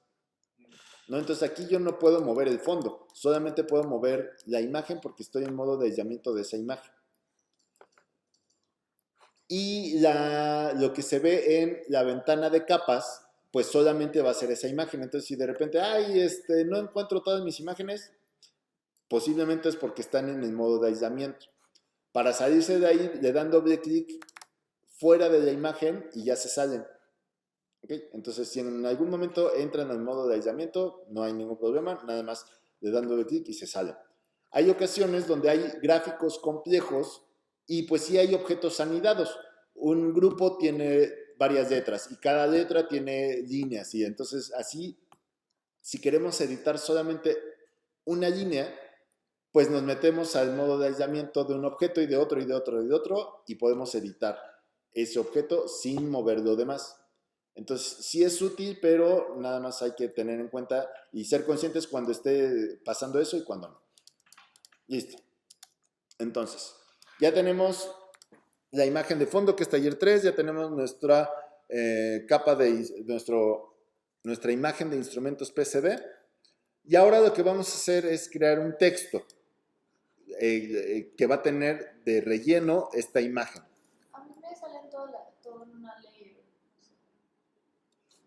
¿no? Entonces aquí yo no puedo mover el fondo, solamente puedo mover la imagen porque estoy en modo de aislamiento de esa imagen. Y lo que se ve en la ventana de capas, pues solamente va a ser esa imagen. Entonces si de repente, no encuentro todas mis imágenes, posiblemente es porque están en el modo de aislamiento. Para salirse de ahí, le dan doble clic fuera de la imagen y ya se salen. ¿Okay? Entonces, si en algún momento entran en modo de aislamiento, no hay ningún problema, nada más le dan doble clic y se salen. Hay ocasiones donde hay gráficos complejos y pues sí hay objetos anidados. Un grupo tiene varias letras y cada letra tiene líneas, y entonces así, si queremos editar solamente una línea, pues nos metemos al modo de aislamiento de un objeto y de otro y de otro y de otro, y podemos editar ese objeto sin mover lo demás. Entonces sí es útil, pero nada más hay que tener en cuenta y ser conscientes cuando esté pasando eso y cuando no. Listo. Entonces, ya tenemos la imagen de fondo que es taller 3, ya tenemos nuestra capa de nuestra imagen de instrumentos PSD, y ahora lo que vamos a hacer es crear un texto que va a tener de relleno esta imagen. A mí me salen todo en una layer.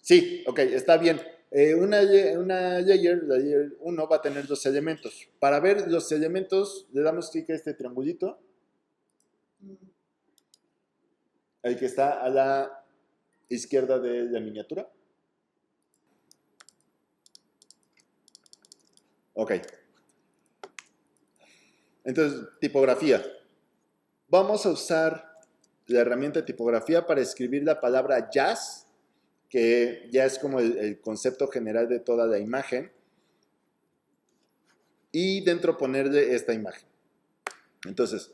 Sí, ok, está bien. Una layer 1 va a tener 2 elementos. Para ver los elementos, le damos clic a este triangulito, el que está a la izquierda de la miniatura. Ok. Entonces, tipografía. Vamos a usar la herramienta de tipografía para escribir la palabra jazz, que ya es como el concepto general de toda la imagen, y dentro ponerle esta imagen. Entonces,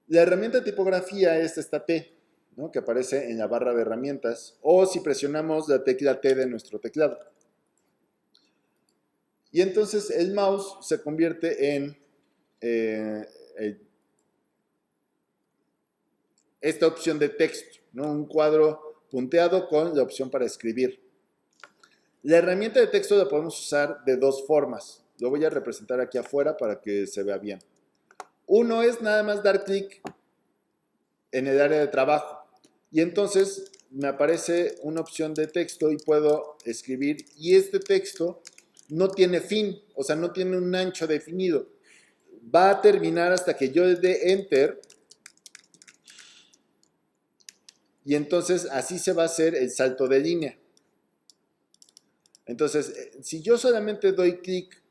la herramienta de tipografía es esta T, ¿no?, que aparece en la barra de herramientas, o si presionamos la tecla T de nuestro teclado. Y entonces el mouse se convierte en esta opción de texto, ¿no?, un cuadro punteado con la opción para escribir. La herramienta de texto la podemos usar de dos formas. Lo voy a representar aquí afuera para que se vea bien. Uno es nada más dar clic en el área de trabajo y entonces me aparece una opción de texto y puedo escribir, y este texto no tiene fin, o sea, no tiene un ancho definido. Va a terminar hasta que yo dé Enter, y entonces así se va a hacer el salto de línea. Entonces, si yo solamente doy clic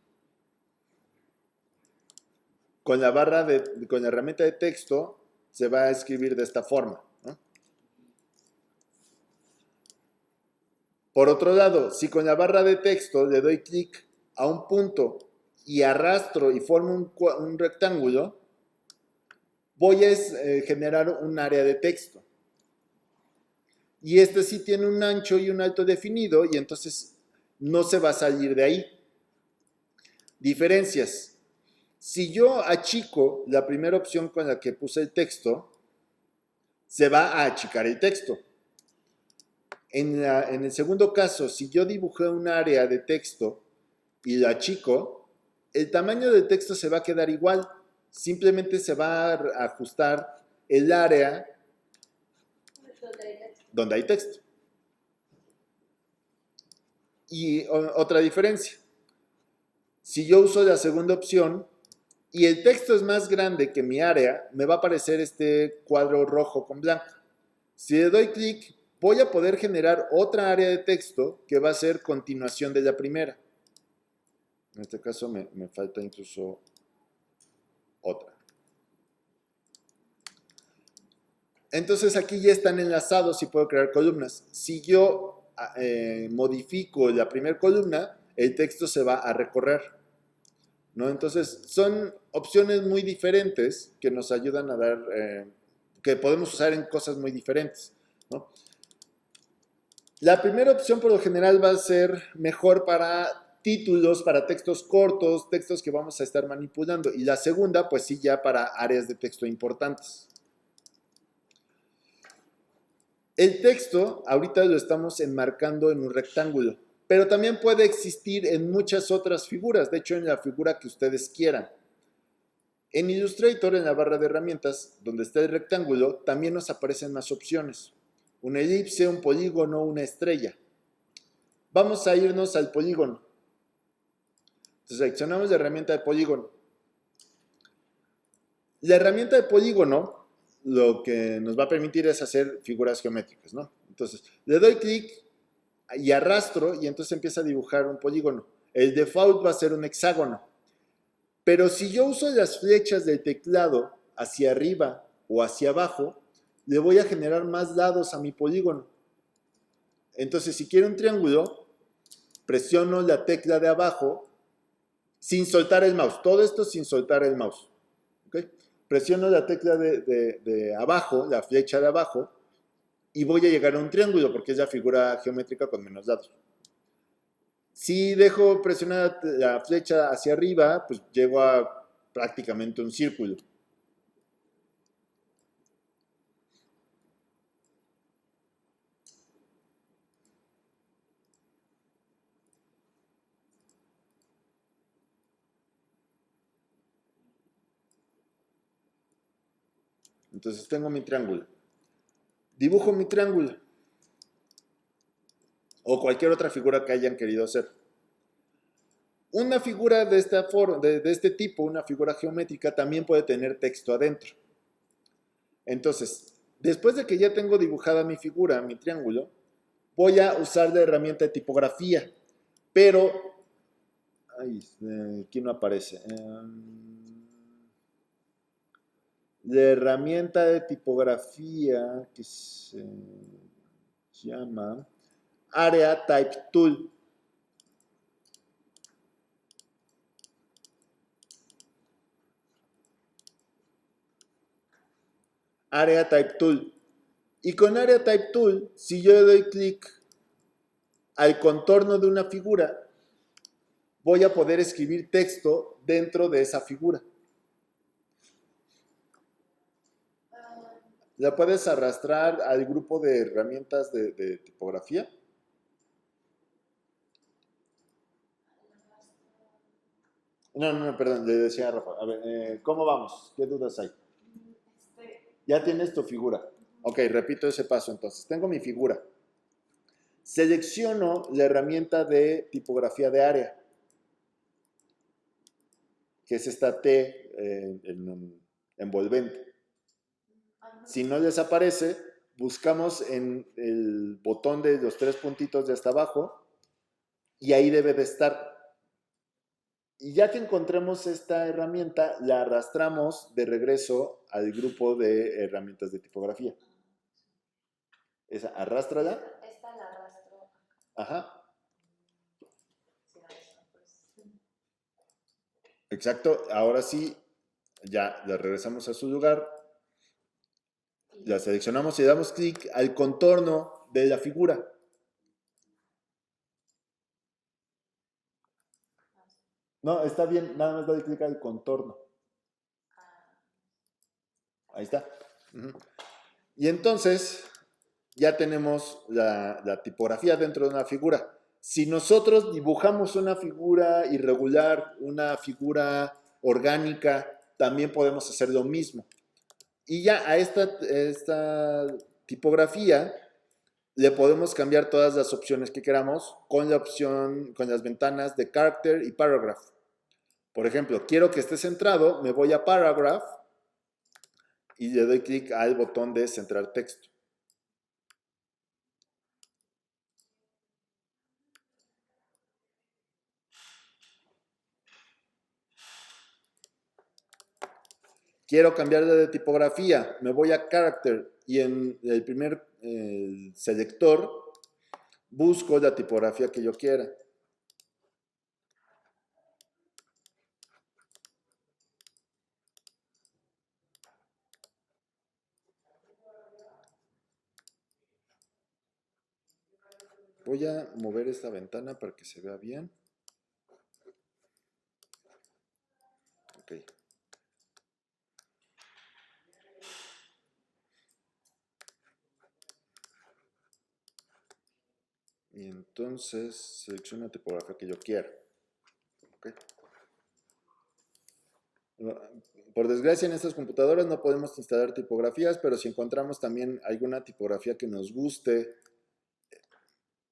con la con la herramienta de texto, se va a escribir de esta forma, ¿no? Por otro lado, si con la barra de texto le doy clic a un punto y arrastro y formo un rectángulo, voy a generar un área de texto. Y este sí tiene un ancho y un alto definido, y entonces no se va a salir de ahí. Diferencias. Si yo achico la primera opción con la que puse el texto, se va a achicar el texto. En el segundo caso, si yo dibujé un área de texto y la achico, el tamaño del texto se va a quedar igual. Simplemente se va a ajustar el área donde hay texto. Y otra diferencia. Si yo uso la segunda opción y el texto es más grande que mi área, me va a aparecer este cuadro rojo con blanco. Si le doy clic, voy a poder generar otra área de texto que va a ser continuación de la primera. En este caso me falta incluso otra. Entonces aquí ya están enlazados y puedo crear columnas. Si yo modifico la primera columna, el texto se va a recorrer, ¿no? Entonces son opciones muy diferentes que nos ayudan a dar, que podemos usar en cosas muy diferentes, ¿no? La primera opción por lo general va a ser mejor para títulos, para textos cortos, textos que vamos a estar manipulando. Y la segunda, pues sí, ya para áreas de texto importantes. El texto, ahorita lo estamos enmarcando en un rectángulo, pero también puede existir en muchas otras figuras, de hecho en la figura que ustedes quieran. En Illustrator, en la barra de herramientas, donde está el rectángulo, también nos aparecen más opciones. Una elipse, un polígono, una estrella. Vamos a irnos al polígono. Entonces seleccionamos la herramienta de polígono. La herramienta de polígono lo que nos va a permitir es hacer figuras geométricas, ¿no? Entonces, le doy clic y arrastro y entonces empieza a dibujar un polígono. El default va a ser un hexágono. Pero si yo uso las flechas del teclado hacia arriba o hacia abajo, le voy a generar más lados a mi polígono. Entonces, si quiero un triángulo, presiono la tecla de abajo sin soltar el mouse. Todo esto sin soltar el mouse. ¿Okay? Presiono la tecla de abajo, la flecha de abajo, y voy a llegar a un triángulo porque es la figura geométrica con menos lados. Si dejo presionar la flecha hacia arriba, pues llego a prácticamente un círculo. Entonces tengo mi triángulo. Dibujo mi triángulo. O cualquier otra figura que hayan querido hacer. Una figura de este tipo, una figura geométrica, también puede tener texto adentro. Entonces, después de que ya tengo dibujada mi figura, mi triángulo, voy a usar la herramienta de tipografía. Pero, aquí no aparece. La herramienta de tipografía que se llama Area Type Tool. Area Type Tool. Y con Area Type Tool, si yo le doy clic al contorno de una figura, voy a poder escribir texto dentro de esa figura. ¿La puedes arrastrar al grupo de herramientas de tipografía? No, perdón, le decía a Rafa. A ver, ¿cómo vamos? ¿Qué dudas hay? Ya tienes tu figura. Ok, repito ese paso entonces. Tengo mi figura. Selecciono la herramienta de tipografía de área, que es esta T envolvente. Si no les aparece, buscamos en el botón de los 3 puntitos de hasta abajo y ahí debe de estar. Y ya que encontremos esta herramienta, la arrastramos de regreso al grupo de herramientas de tipografía. Esa, arrástrala. Esta la arrastro. Ajá. Sí, no, eso, pues. Exacto. Ahora sí, ya la regresamos a su lugar. La seleccionamos y le damos clic al contorno de la figura. No, está bien, nada más dale clic al contorno. Ahí está. Y entonces ya tenemos la tipografía dentro de una figura. Si nosotros dibujamos una figura irregular, una figura orgánica, también podemos hacer lo mismo. Y ya a esta tipografía le podemos cambiar todas las opciones que queramos con las ventanas de Character y Paragraph. Por ejemplo, quiero que esté centrado, me voy a Paragraph y le doy clic al botón de centrar texto. Quiero cambiarle de tipografía, me voy a Character y en el primer selector busco la tipografía que yo quiera. Voy a mover esta ventana para que se vea bien. Ok. Y entonces selecciono la tipografía que yo quiera. Okay. Por desgracia en estas computadoras no podemos instalar tipografías, pero si encontramos también alguna tipografía que nos guste,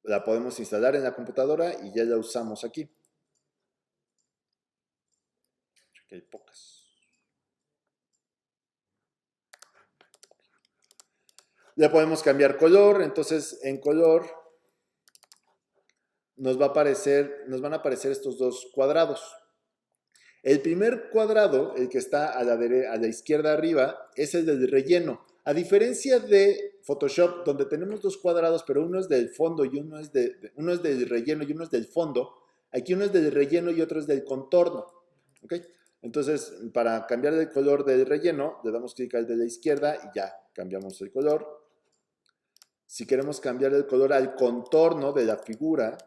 la podemos instalar en la computadora y ya la usamos aquí. Aquí hay pocas. Le podemos cambiar color, entonces en color nos van a aparecer estos dos cuadrados. El primer cuadrado, el que está a la izquierda arriba, es el del relleno. A diferencia de Photoshop, donde tenemos dos cuadrados, pero uno es del fondo y uno es del relleno y uno es del fondo, aquí uno es del relleno y otro es del contorno. ¿Okay? Entonces, para cambiar el color del relleno, le damos clic al de la izquierda y ya cambiamos el color. Si queremos cambiar el color al contorno de la figura,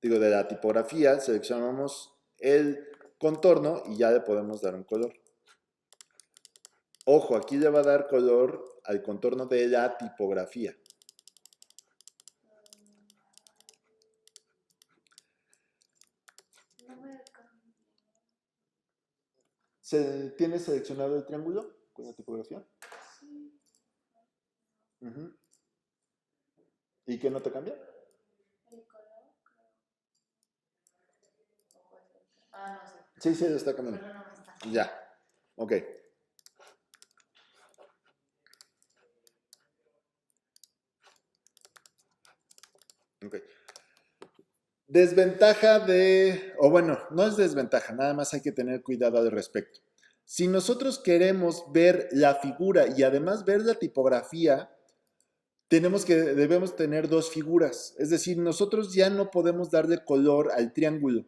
de la tipografía, seleccionamos el contorno y ya le podemos dar un color. Ojo, aquí le va a dar color al contorno de la tipografía. ¿Tienes seleccionado el triángulo con la tipografía? Sí. ¿Y qué no te cambia? El color, creo. Ah, no sé. Sí, sí, lo está cambiando. Pero no me está. Ya, ok. Ok. Desventaja o bueno, no es desventaja, nada más hay que tener cuidado al respecto. Si nosotros queremos ver la figura y además ver la tipografía, debemos tener dos figuras. Es decir, nosotros ya no podemos darle color al triángulo.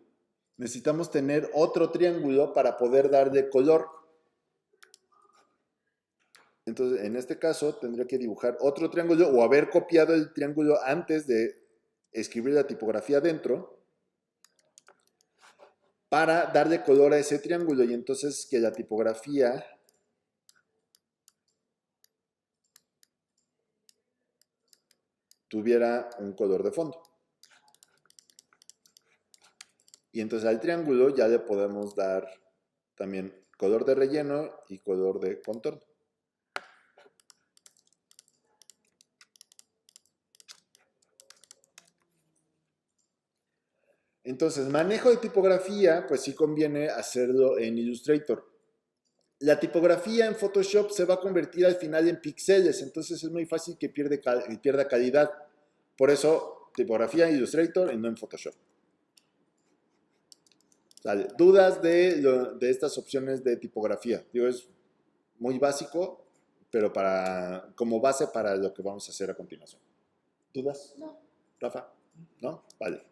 Necesitamos tener otro triángulo para poder darle color. Entonces, en este caso, tendría que dibujar otro triángulo o haber copiado el triángulo antes de escribir la tipografía dentro para darle color a ese triángulo y entonces que la tipografía tuviera un color de fondo. Y entonces al triángulo ya le podemos dar también color de relleno y color de contorno. Entonces, manejo de tipografía, pues sí conviene hacerlo en Illustrator. La tipografía en Photoshop se va a convertir al final en píxeles, entonces es muy fácil que pierda calidad. Por eso, tipografía en Illustrator y no en Photoshop. ¿Sale? Dudas de estas opciones de tipografía. Digo, es muy básico, pero como base para lo que vamos a hacer a continuación. ¿Dudas? No. Rafa, ¿no? Vale.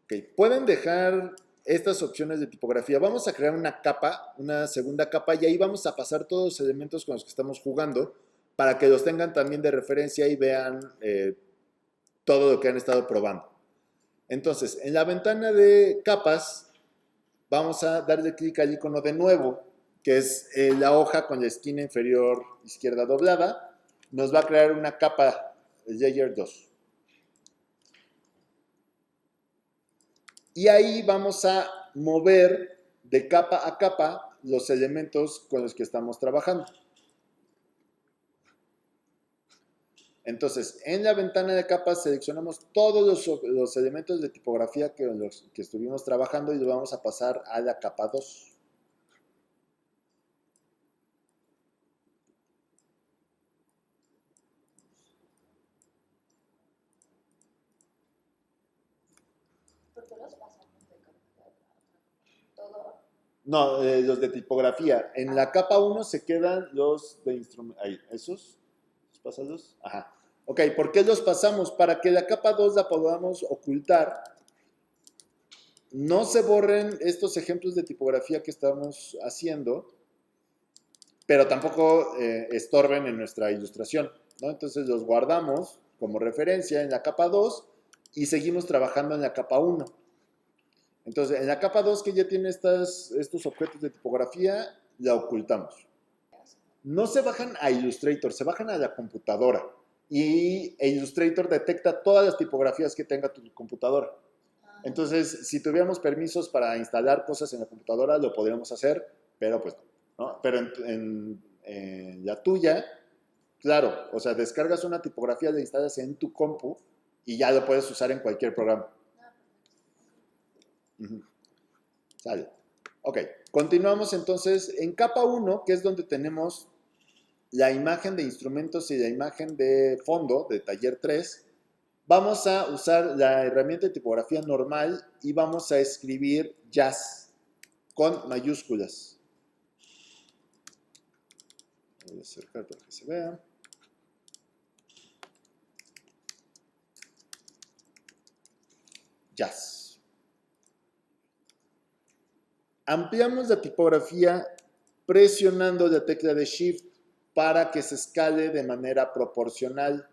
Ok, pueden dejar estas opciones de tipografía. Vamos a crear una capa, una segunda capa, y ahí vamos a pasar todos los elementos con los que estamos jugando para que los tengan también de referencia y vean todo lo que han estado probando. Entonces, en la ventana de capas, vamos a darle clic al icono de nuevo, que es la hoja con la esquina inferior izquierda doblada. Nos va a crear una capa, Layer 2. Y ahí vamos a mover de capa a capa los elementos con los que estamos trabajando. Entonces, en la ventana de capas seleccionamos todos los elementos de tipografía que estuvimos trabajando y los vamos a pasar a la capa 2. ¿Por qué los pasamos de capa? Todo. No, los de tipografía. En la capa 1 se quedan los de instrumento. Ahí, ¿esos? ¿Los pasados? Ajá. Ok, ¿por qué los pasamos? Para que la capa 2 la podamos ocultar. No se borren estos ejemplos de tipografía que estamos haciendo, pero tampoco estorben en nuestra ilustración, ¿no? Entonces los guardamos como referencia en la capa 2 y seguimos trabajando en la capa 1. Entonces, en la capa 2 que ya tiene estos objetos de tipografía, la ocultamos. No se bajan a Illustrator, se bajan a la computadora. Y Illustrator detecta todas las tipografías que tenga tu computadora. Entonces, si tuviéramos permisos para instalar cosas en la computadora, lo podríamos hacer, pero pues no. Pero en la tuya, claro, o sea, descargas una tipografía, la instalas en tu compu y ya lo puedes usar en cualquier programa. Sale. Ok, continuamos entonces en capa 1, que es donde tenemos la imagen de instrumentos y la imagen de fondo de taller 3. Vamos a usar la herramienta de tipografía normal y vamos a escribir jazz con mayúsculas. Voy a acercar para que se vea. Jazz. Ampliamos la tipografía presionando la tecla de Shift para que se escale de manera proporcional.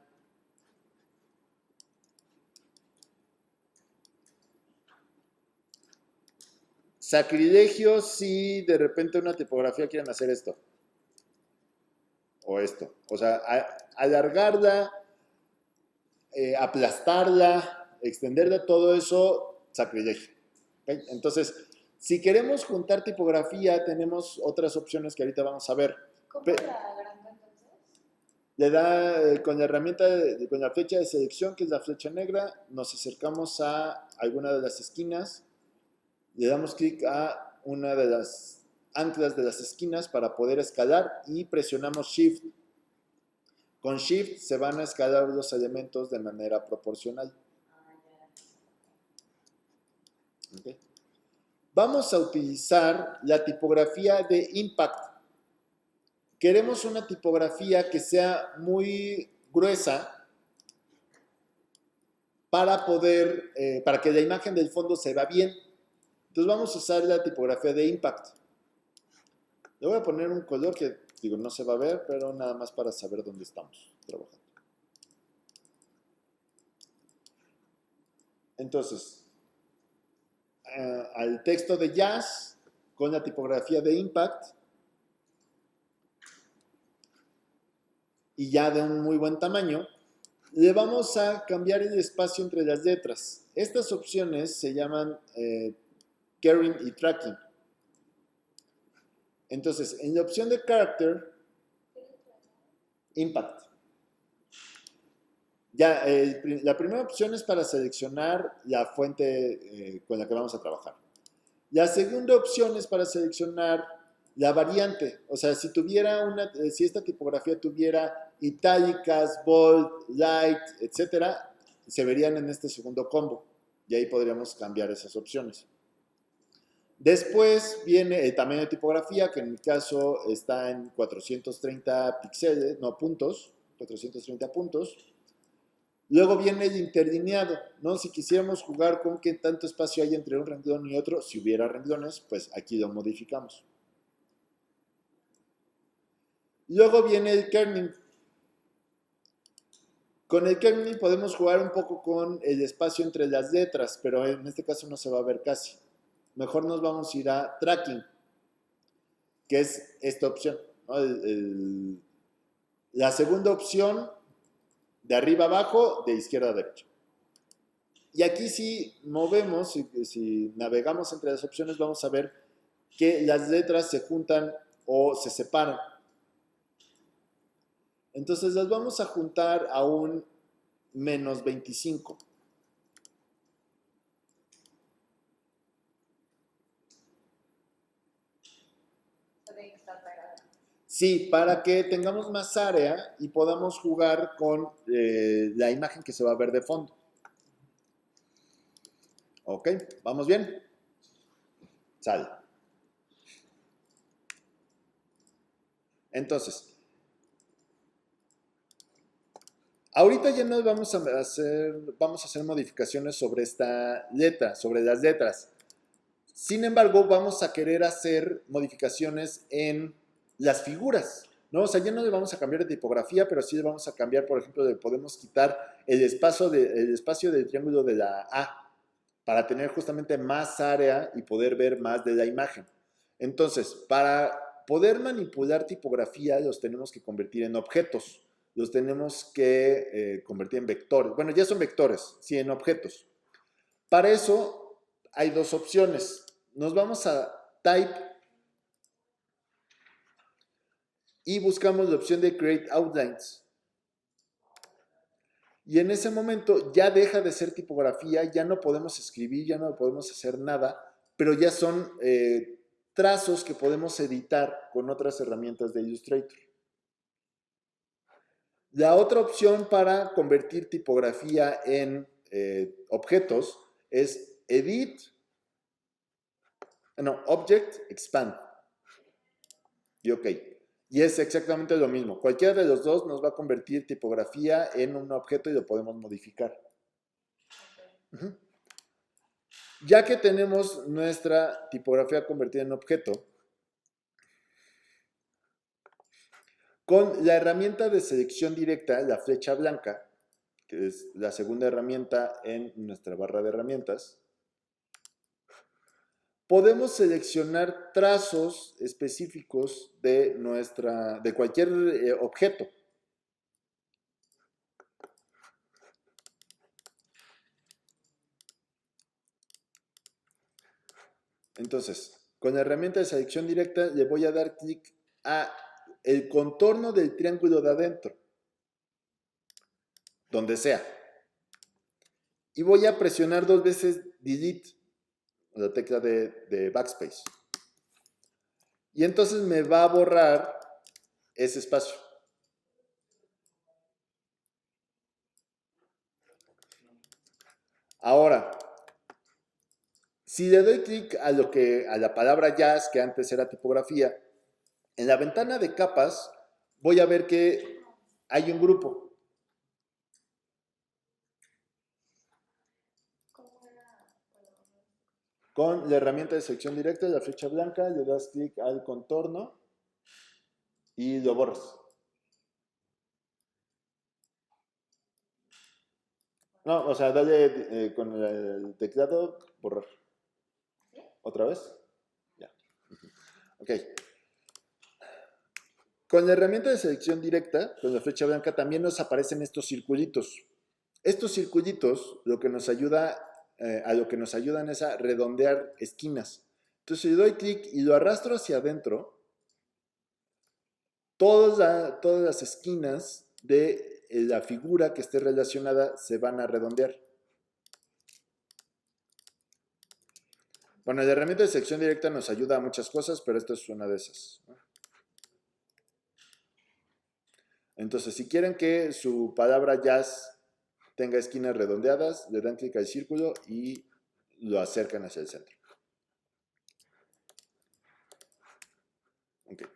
Sacrilegio si de repente una tipografía quieren hacer esto. O esto. O sea, alargarla, aplastarla, extenderla, todo eso, sacrilegio. ¿Okay? Entonces, si queremos juntar tipografía, tenemos otras opciones que ahorita vamos a ver. ¿Cómo la agranda entonces? Le da con la herramienta, con la flecha de selección, que es la flecha negra, nos acercamos a alguna de las esquinas, le damos clic a una de las anclas de las esquinas para poder escalar y presionamos Shift. Con Shift se van a escalar los elementos de manera proporcional. Okay. Vamos a utilizar la tipografía de Impact. Queremos una tipografía que sea muy gruesa para que la imagen del fondo se vea bien. Entonces vamos a usar la tipografía de Impact. Le voy a poner un color que, digo, no se va a ver, pero nada más para saber dónde estamos trabajando. Entonces, al texto de jazz con la tipografía de Impact y ya de un muy buen tamaño, le vamos a cambiar el espacio entre las letras. Estas opciones se llaman Caring y Tracking. Entonces, en la opción de Character, Impact. Ya, la primera opción es para seleccionar la fuente con la que vamos a trabajar. La segunda opción es para seleccionar la variante. O sea, si esta tipografía tuviera itálicas, bold, light, etcétera, se verían en este segundo combo. Y ahí podríamos cambiar esas opciones. Después viene el tamaño de tipografía, que en mi caso está en 430 píxeles, no puntos, 430 puntos. Luego viene el interlineado, ¿no? Si quisiéramos jugar con qué tanto espacio hay entre un renglón y otro, si hubiera renglones, pues aquí lo modificamos. Luego viene el kerning. Con el kerning podemos jugar un poco con el espacio entre las letras, pero en este caso no se va a ver casi. Mejor nos vamos a ir a tracking, que es esta opción, ¿no? La segunda opción, de arriba a abajo, de izquierda a derecha. Y aquí si movemos, si navegamos entre las opciones, vamos a ver que las letras se juntan o se separan. Entonces las vamos a juntar a un menos 25. Sí, para que tengamos más área y podamos jugar con la imagen que se va a ver de fondo. ¿Ok? ¿Vamos bien? Sale. Entonces, ahorita ya nos vamos a hacer modificaciones sobre esta letra, sobre las letras. Sin embargo, vamos a querer hacer modificaciones en las figuras, ¿no? O sea, ya no le vamos a cambiar de tipografía, pero sí le vamos a cambiar, por ejemplo, podemos quitar el espacio del triángulo de la A para tener justamente más área y poder ver más de la imagen. Entonces, para poder manipular tipografía, los tenemos que convertir en objetos, los tenemos que convertir en vectores. Bueno, ya son vectores, sí, en objetos. Para eso hay dos opciones. Nos vamos a Type y buscamos la opción de Create Outlines. Y en ese momento ya deja de ser tipografía, ya no podemos escribir, ya no podemos hacer nada, pero ya son trazos que podemos editar con otras herramientas de Illustrator. La otra opción para convertir tipografía en objetos es Object, Expand. Y OK. Y es exactamente lo mismo. Cualquiera de los dos nos va a convertir tipografía en un objeto y lo podemos modificar. Ya que tenemos nuestra tipografía convertida en objeto, con la herramienta de selección directa, la flecha blanca, que es la segunda herramienta en nuestra barra de herramientas, podemos seleccionar trazos específicos de cualquier objeto. Entonces, con la herramienta de selección directa le voy a dar clic a el contorno del triángulo de adentro, donde sea. Y voy a presionar 2 veces Delete, la tecla de Backspace. Y entonces me va a borrar ese espacio. Ahora, si le doy clic a la palabra jazz, que antes era tipografía, en la ventana de capas voy a ver que hay un grupo. Con la herramienta de selección directa, la flecha blanca, le das clic al contorno y lo borras. No, o sea, dale con el teclado, borrar. ¿Otra vez? Ya. Ok. Con la herramienta de selección directa, con la flecha blanca, también nos aparecen estos circulitos. Estos circulitos a lo que nos ayudan es a redondear esquinas. Entonces, si le doy clic y lo arrastro hacia adentro, todas las esquinas de la figura que esté relacionada se van a redondear. Bueno, la herramienta de selección directa nos ayuda a muchas cosas, pero esta es una de esas. Entonces, si quieren que su palabra jazz tenga esquinas redondeadas, le dan clic al círculo y lo acercan hacia el centro. Okay.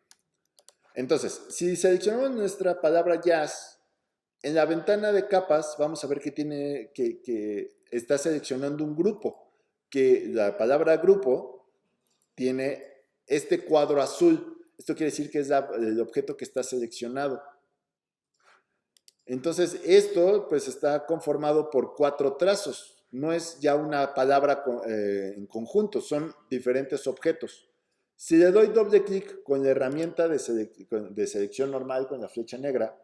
Entonces, si seleccionamos nuestra palabra jazz, en la ventana de capas vamos a ver que está seleccionando un grupo, que la palabra grupo tiene este cuadro azul. Esto quiere decir que es el objeto que está seleccionado. Entonces, esto pues está conformado por 4 trazos. No es ya una palabra en conjunto, son diferentes objetos. Si le doy doble clic con la herramienta de selección normal con la flecha negra,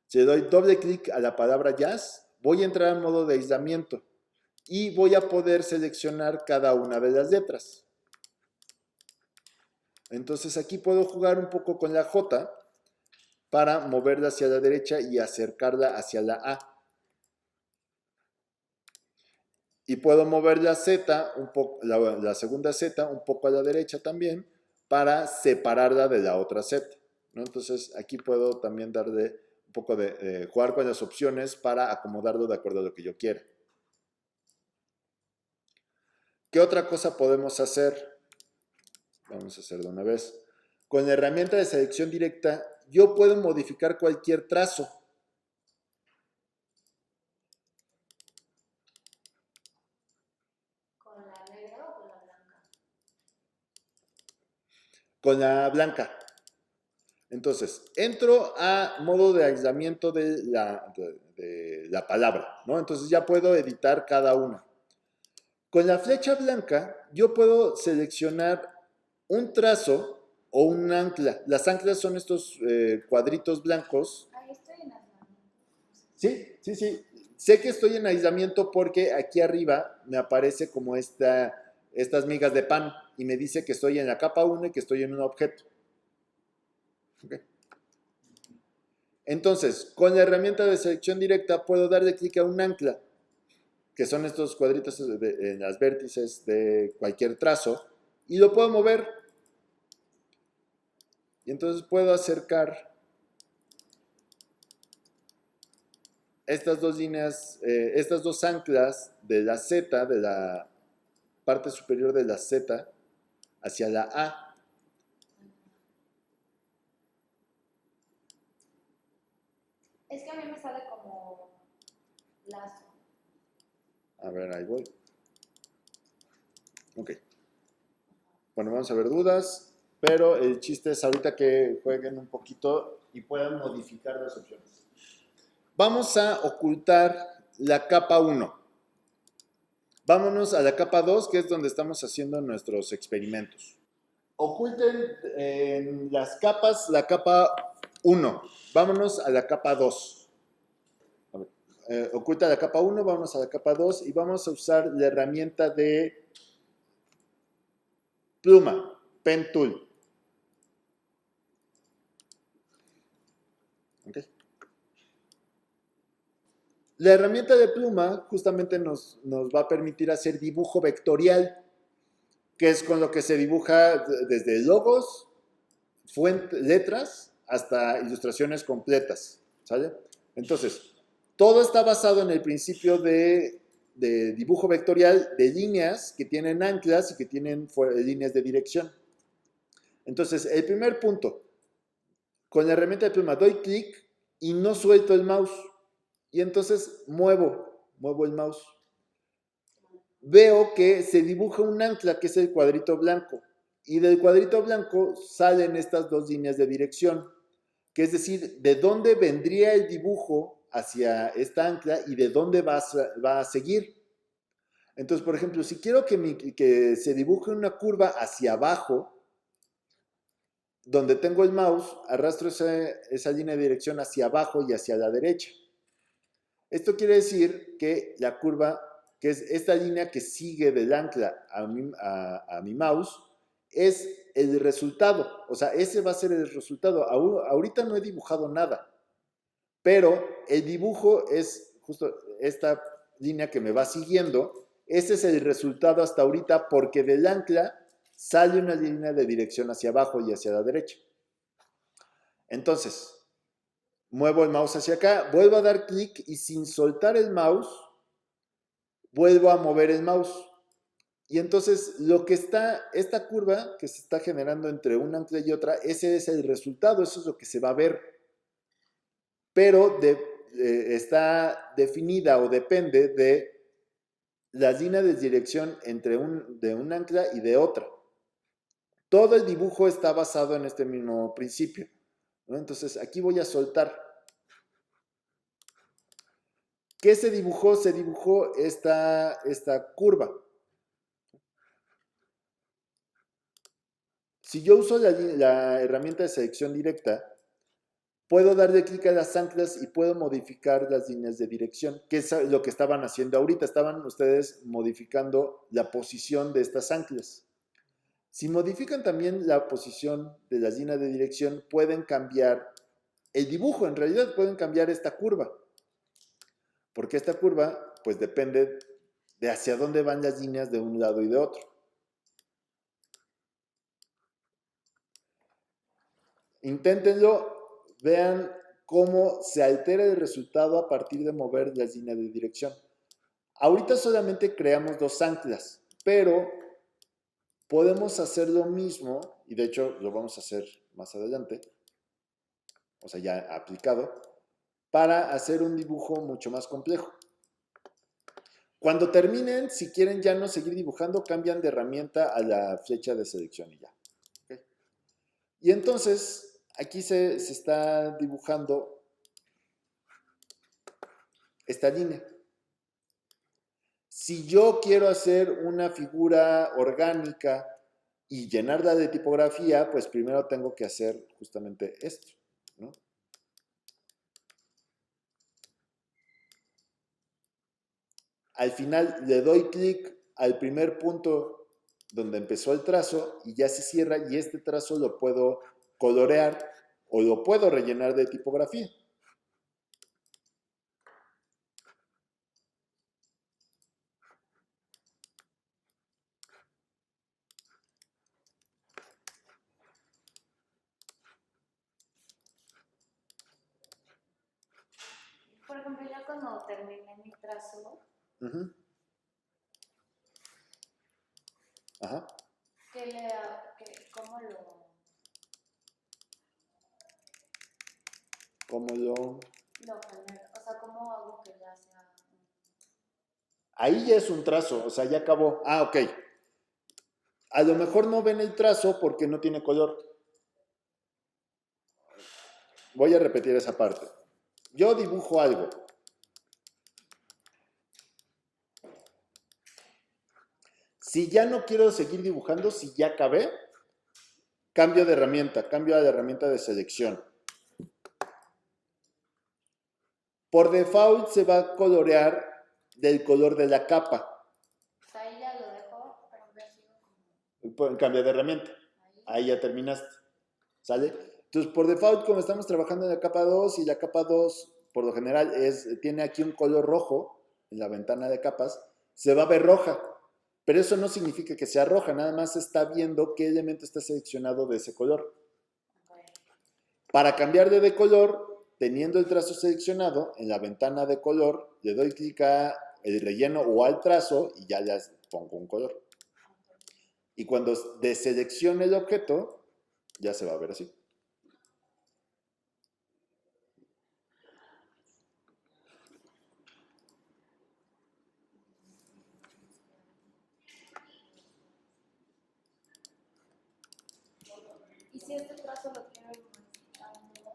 si le doy doble clic a la palabra jazz, voy a entrar en modo de aislamiento y voy a poder seleccionar cada una de las letras. Entonces aquí puedo jugar un poco con la J para moverla hacia la derecha y acercarla hacia la A. Y puedo mover la Z, la segunda Z, un poco a la derecha también, para separarla de la otra Z, ¿no? Entonces aquí puedo también darle un poco de jugar con las opciones para acomodarlo de acuerdo a lo que yo quiera. ¿Qué otra cosa podemos hacer? Vamos a hacer de una vez. Con la herramienta de selección directa, yo puedo modificar cualquier trazo. ¿Con la negra o con la blanca? Con la blanca. Entonces, entro a modo de aislamiento de la palabra, ¿no? Entonces ya puedo editar cada una. Con la flecha blanca, yo puedo seleccionar un trazo o un ancla. Las anclas son estos cuadritos blancos. Ahí estoy en aislamiento. Sí, sí, sí. Sé que estoy en aislamiento porque aquí arriba me aparece como estas migas de pan y me dice que estoy en la capa 1 y que estoy en un objeto. Okay. Entonces, con la herramienta de selección directa puedo darle clic a un ancla, que son estos cuadritos en las vértices de cualquier trazo, y lo puedo mover. Y entonces puedo acercar estas dos líneas, estas dos anclas de la Z, de la parte superior de la Z, hacia la A. Es que a mí me sale como lazo. A ver, ahí voy. Ok. Bueno, vamos a ver dudas, pero el chiste es ahorita que jueguen un poquito y puedan modificar las opciones. Vamos a ocultar la capa 1. Vámonos a la capa 2, que es donde estamos haciendo nuestros experimentos. Oculten en las capas la capa 1. Vámonos a la capa 2. Oculta la capa 1, vamos a la capa 2 y vamos a usar la herramienta de pluma, Pen Tool. Okay. La herramienta de pluma justamente nos va a permitir hacer dibujo vectorial, que es con lo que se dibuja desde logos, letras, hasta ilustraciones completas, ¿sale? Entonces, todo está basado en el principio de dibujo vectorial de líneas que tienen anclas y que tienen líneas de dirección. Entonces, el primer punto, con la herramienta de pluma doy clic y no suelto el mouse. Y entonces muevo el mouse. Veo que se dibuja un ancla que es el cuadrito blanco. Y del cuadrito blanco salen estas dos líneas de dirección. Que es decir, de dónde vendría el dibujo hacia esta ancla y de dónde va a seguir. Entonces, por ejemplo, si quiero que se dibuje una curva hacia abajo, donde tengo el mouse, arrastro esa línea de dirección hacia abajo y hacia la derecha. Esto quiere decir que que es esta línea que sigue del ancla a mi mouse, es el resultado. O sea, ese va a ser el resultado. Ahorita no he dibujado nada, pero el dibujo es justo esta línea que me va siguiendo. Ese es el resultado hasta ahorita porque del ancla sale una línea de dirección hacia abajo y hacia la derecha. Entonces, muevo el mouse hacia acá, vuelvo a dar clic y sin soltar el mouse, vuelvo a mover el mouse. Y entonces lo que está, esta curva que se está generando entre una ancla y otra, ese es el resultado, eso es lo que se va a ver. Pero está definida o depende de las líneas de dirección entre de un ancla y de otra. Todo el dibujo está basado en este mismo principio, ¿no? Entonces aquí voy a soltar. ¿Qué se dibujó? Se dibujó esta curva. Si yo uso la herramienta de selección directa, puedo darle clic a las anclas y puedo modificar las líneas de dirección, que es lo que estaban haciendo ahorita. Estaban ustedes modificando la posición de estas anclas. Si modifican también la posición de las líneas de dirección, pueden cambiar el dibujo. En realidad pueden cambiar esta curva, porque esta curva pues depende de hacia dónde van las líneas de un lado y de otro. Inténtenlo, vean cómo se altera el resultado a partir de mover las líneas de dirección. Ahorita solamente creamos dos anclas, pero podemos hacer lo mismo, y de hecho lo vamos a hacer más adelante, o sea, ya aplicado, para hacer un dibujo mucho más complejo. Cuando terminen, si quieren ya no seguir dibujando, cambian de herramienta a la flecha de selección y ya. ¿Okay? Y entonces, aquí se está dibujando esta línea. Si yo quiero hacer una figura orgánica y llenarla de tipografía, pues primero tengo que hacer justamente esto, ¿no? Al final le doy clic al primer punto donde empezó el trazo y ya se cierra y este trazo lo puedo colorear o lo puedo rellenar de tipografía. Por ejemplo, ya cuando terminé mi trazo, Ajá. ¿cómo ¿Cómo lo genero? O sea, ¿cómo hago que ya sea? Ahí ya es un trazo, o sea, ya acabó. Ah, ok. A lo mejor no ven el trazo porque no tiene color. Voy a repetir esa parte. Yo dibujo algo. Si ya no quiero seguir dibujando, si ya acabé, cambio de herramienta, cambio a la herramienta de selección. Por default se va a colorear del color de la capa. O sea, ahí ya lo dejo, pero ya sigo Pueden cambiar de herramienta. Ahí ya terminaste. ¿Sale? Entonces, por default, como estamos trabajando en la capa 2 y la capa 2, por lo general, tiene aquí un color rojo en la ventana de capas, se va a ver roja. Pero eso no significa que sea roja, nada más está viendo qué elemento está seleccionado de ese color. Para cambiar de color, teniendo el trazo seleccionado, en la ventana de color, le doy clic a el relleno o al trazo y ya les pongo un color. Y cuando deseleccione el objeto, ya se va a ver así. ¿Y si este trazo lo quiero modificar?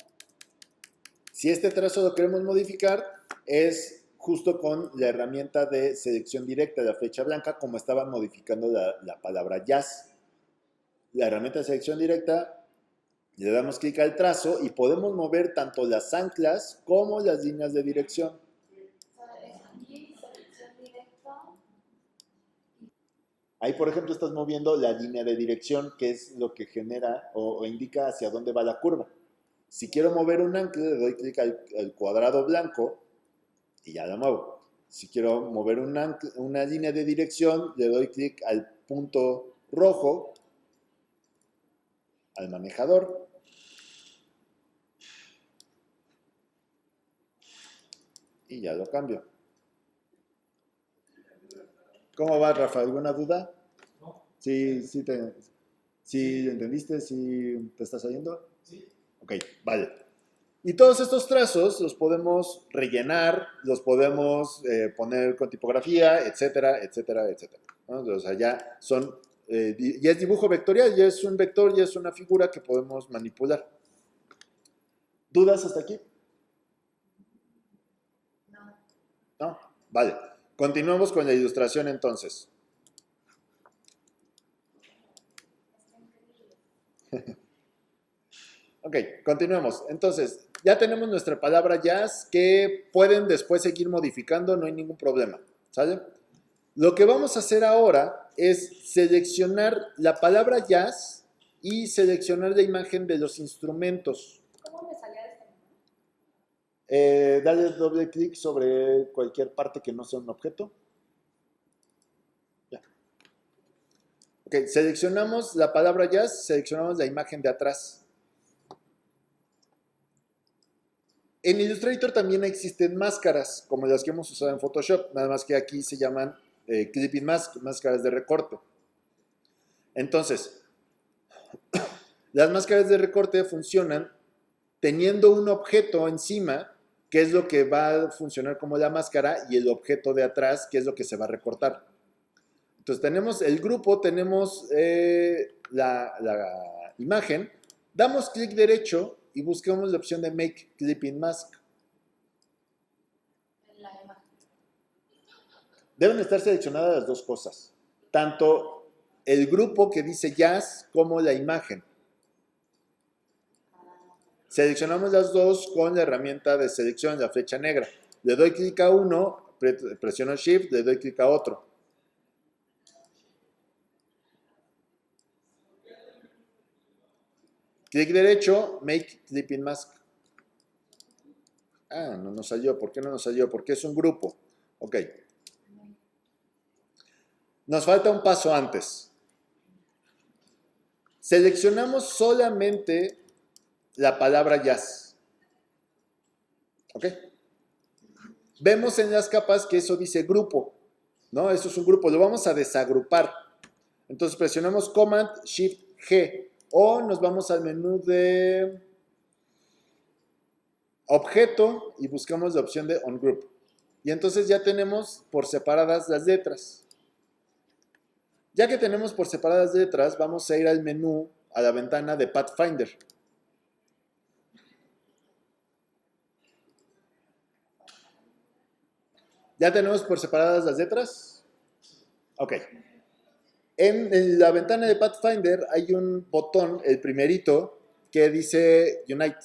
Si este trazo lo queremos modificar, es justo con la herramienta de selección directa de la flecha blanca, como estaban modificando la palabra jazz. La herramienta de selección directa, le damos clic al trazo y podemos mover tanto las anclas como las líneas de dirección. O sea, aquí selección directa Ahí, por ejemplo, estás moviendo la línea de dirección, que es lo que genera o indica hacia dónde va la curva. Si quiero mover un ancla, le doy clic al cuadrado blanco y ya la muevo. Si quiero mover una línea de dirección, le doy clic al punto rojo, al manejador. Y ya lo cambio. ¿Cómo va, Rafa? ¿Alguna duda? No. ¿Sí entendiste? ¿Sí te está saliendo? Sí. Ok, vale. Y todos estos trazos los podemos rellenar, los podemos poner con tipografía, etcétera, etcétera, etcétera, ¿no? O sea, ya son, ya es dibujo vectorial, ya es un vector, ya es una figura que podemos manipular. ¿Dudas hasta aquí? No. ¿No? Vale. Continuamos con la ilustración entonces. Ok, continuemos. Entonces, ya tenemos nuestra palabra jazz que pueden después seguir modificando, no hay ningún problema. ¿Sale? Lo que vamos a hacer ahora es seleccionar la palabra jazz y seleccionar la imagen de los instrumentos. ¿Cómo me salía de este menú? Dale doble clic sobre cualquier parte que no sea un objeto. Ya. Ok, seleccionamos la palabra jazz, seleccionamos la imagen de atrás. En Illustrator también existen máscaras, como las que hemos usado en Photoshop, nada más que aquí se llaman clipping mask, máscaras de recorte. Entonces, las máscaras de recorte funcionan teniendo un objeto encima, que es lo que va a funcionar como la máscara, y el objeto de atrás, que es lo que se va a recortar. Entonces tenemos el grupo, tenemos la imagen, damos clic derecho y buscamos la opción de Make Clipping Mask. En la imagen. Deben estar seleccionadas las dos cosas, tanto el grupo que dice Jazz como la imagen. Seleccionamos las dos con la herramienta de selección, la flecha negra. Le doy clic a uno, presiono Shift, le doy clic a otro. Clic derecho, Make Clipping Mask. Ah, no nos salió. ¿Por qué no nos salió? Porque es un grupo. Ok. Nos falta un paso antes. Seleccionamos solamente la palabra jazz. ¿Ok? Vemos en las capas que eso dice grupo, ¿no? Eso es un grupo. Lo vamos a desagrupar. Entonces presionamos Command Shift G o nos vamos al menú de objeto y buscamos la opción de Ungroup. Y entonces ya tenemos por separadas las letras. Ya que tenemos por separadas letras, vamos a ir al menú, a la ventana de Pathfinder. ¿Ya tenemos por separadas las letras? Ok. En la ventana de Pathfinder hay un botón, el primerito, que dice Unite,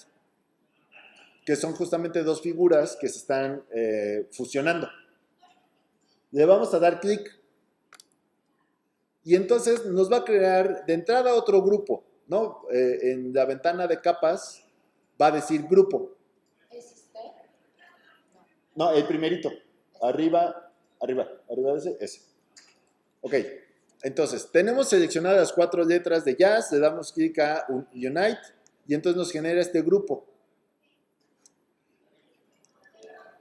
que son justamente dos figuras que se están fusionando. Le vamos a dar clic y entonces nos va a crear de entrada otro grupo, ¿no? En la ventana de capas va a decir grupo. ¿Es este? No, el primerito. Arriba de ese. Ok. Entonces, tenemos seleccionadas las 4 letras de jazz, le damos clic a Unite y entonces nos genera este grupo.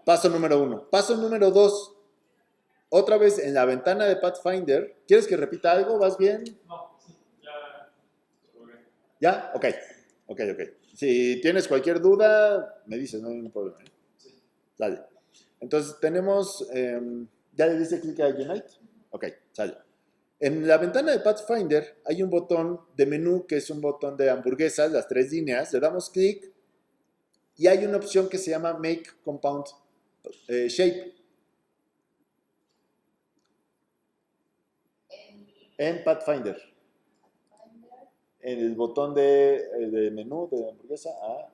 Paso número 1. Paso número 2. Otra vez en la ventana de Pathfinder. ¿Quieres que repita algo? ¿Vas bien? No, sí, ya. ¿Ya? Ok. Si tienes cualquier duda, me dices, no hay ningún problema. Sí. Dale. Entonces tenemos, ¿ya le diste clic a Unite? Ok, sale. En la ventana de Pathfinder hay un botón de menú que es un botón de hamburguesas, las 3 líneas. Le damos clic y hay una opción que se llama Make Compound Shape. En Pathfinder. En el botón de menú de hamburguesa a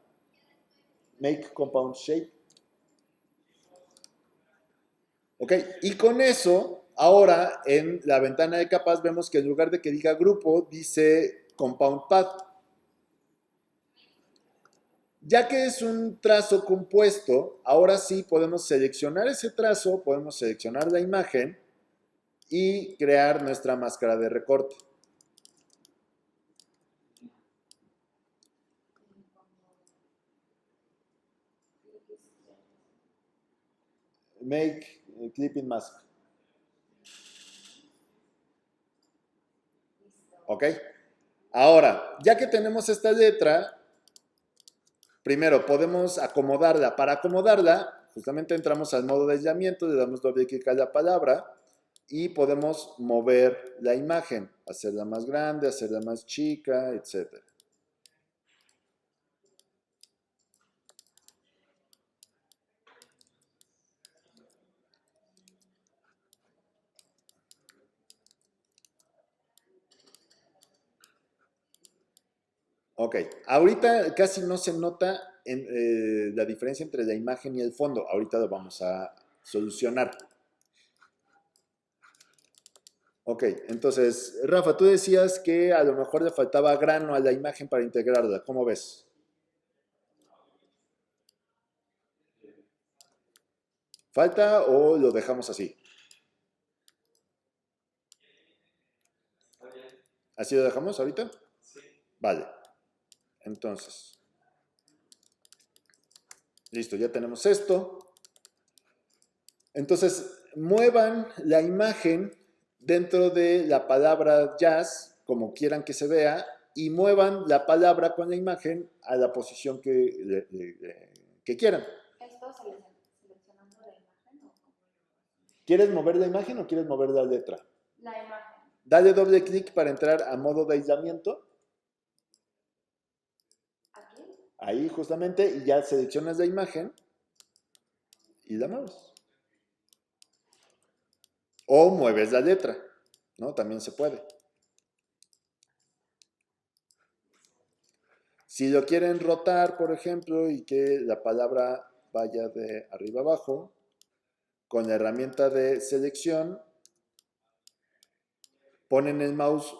Make Compound Shape. Ok, y con eso, Ahora, en la ventana de capas vemos que en lugar de que diga grupo, dice compound path. Ya que es un trazo compuesto, ahora sí podemos seleccionar ese trazo, podemos seleccionar la imagen y crear nuestra máscara de recorte. Make clipping mask. ¿Ok? Ahora, ya que tenemos esta letra, primero podemos acomodarla. Para acomodarla, justamente entramos al modo de aislamiento, le damos doble clic a la palabra y podemos mover la imagen, hacerla más grande, hacerla más chica, etc. Ok, ahorita casi no se nota la diferencia entre la imagen y el fondo. Ahorita lo vamos a solucionar. Ok, entonces, Rafa, tú decías que a lo mejor le faltaba grano a la imagen para integrarla. ¿Cómo ves? ¿Falta o lo dejamos así? Está bien. ¿Así lo dejamos ahorita? Sí. Vale. Entonces, listo, ya tenemos esto. Entonces, muevan la imagen dentro de la palabra jazz, como quieran que se vea, y muevan la palabra con la imagen a la posición que quieran. ¿Esto seleccionando la imagen o cómo? ¿Quieres mover la imagen o quieres mover la letra? La imagen. Dale doble clic para entrar a modo de aislamiento. ¿Aquí? Ahí justamente, y ya seleccionas la imagen y la mueves. O mueves la letra, ¿no? También se puede. Si lo quieren rotar, por ejemplo, y que la palabra vaya de arriba abajo, con la herramienta de selección, ponen el mouse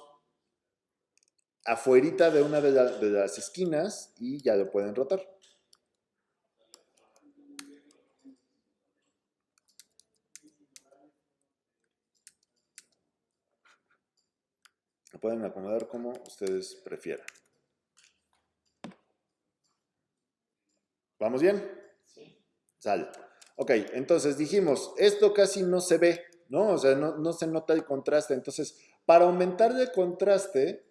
afuerita de una de las esquinas y ya lo pueden rotar. Lo pueden acomodar como ustedes prefieran. ¿Vamos bien? Sí. Sale. Ok, entonces dijimos, esto casi no se ve, ¿no? O sea, no se nota el contraste. Entonces, para aumentar el contraste,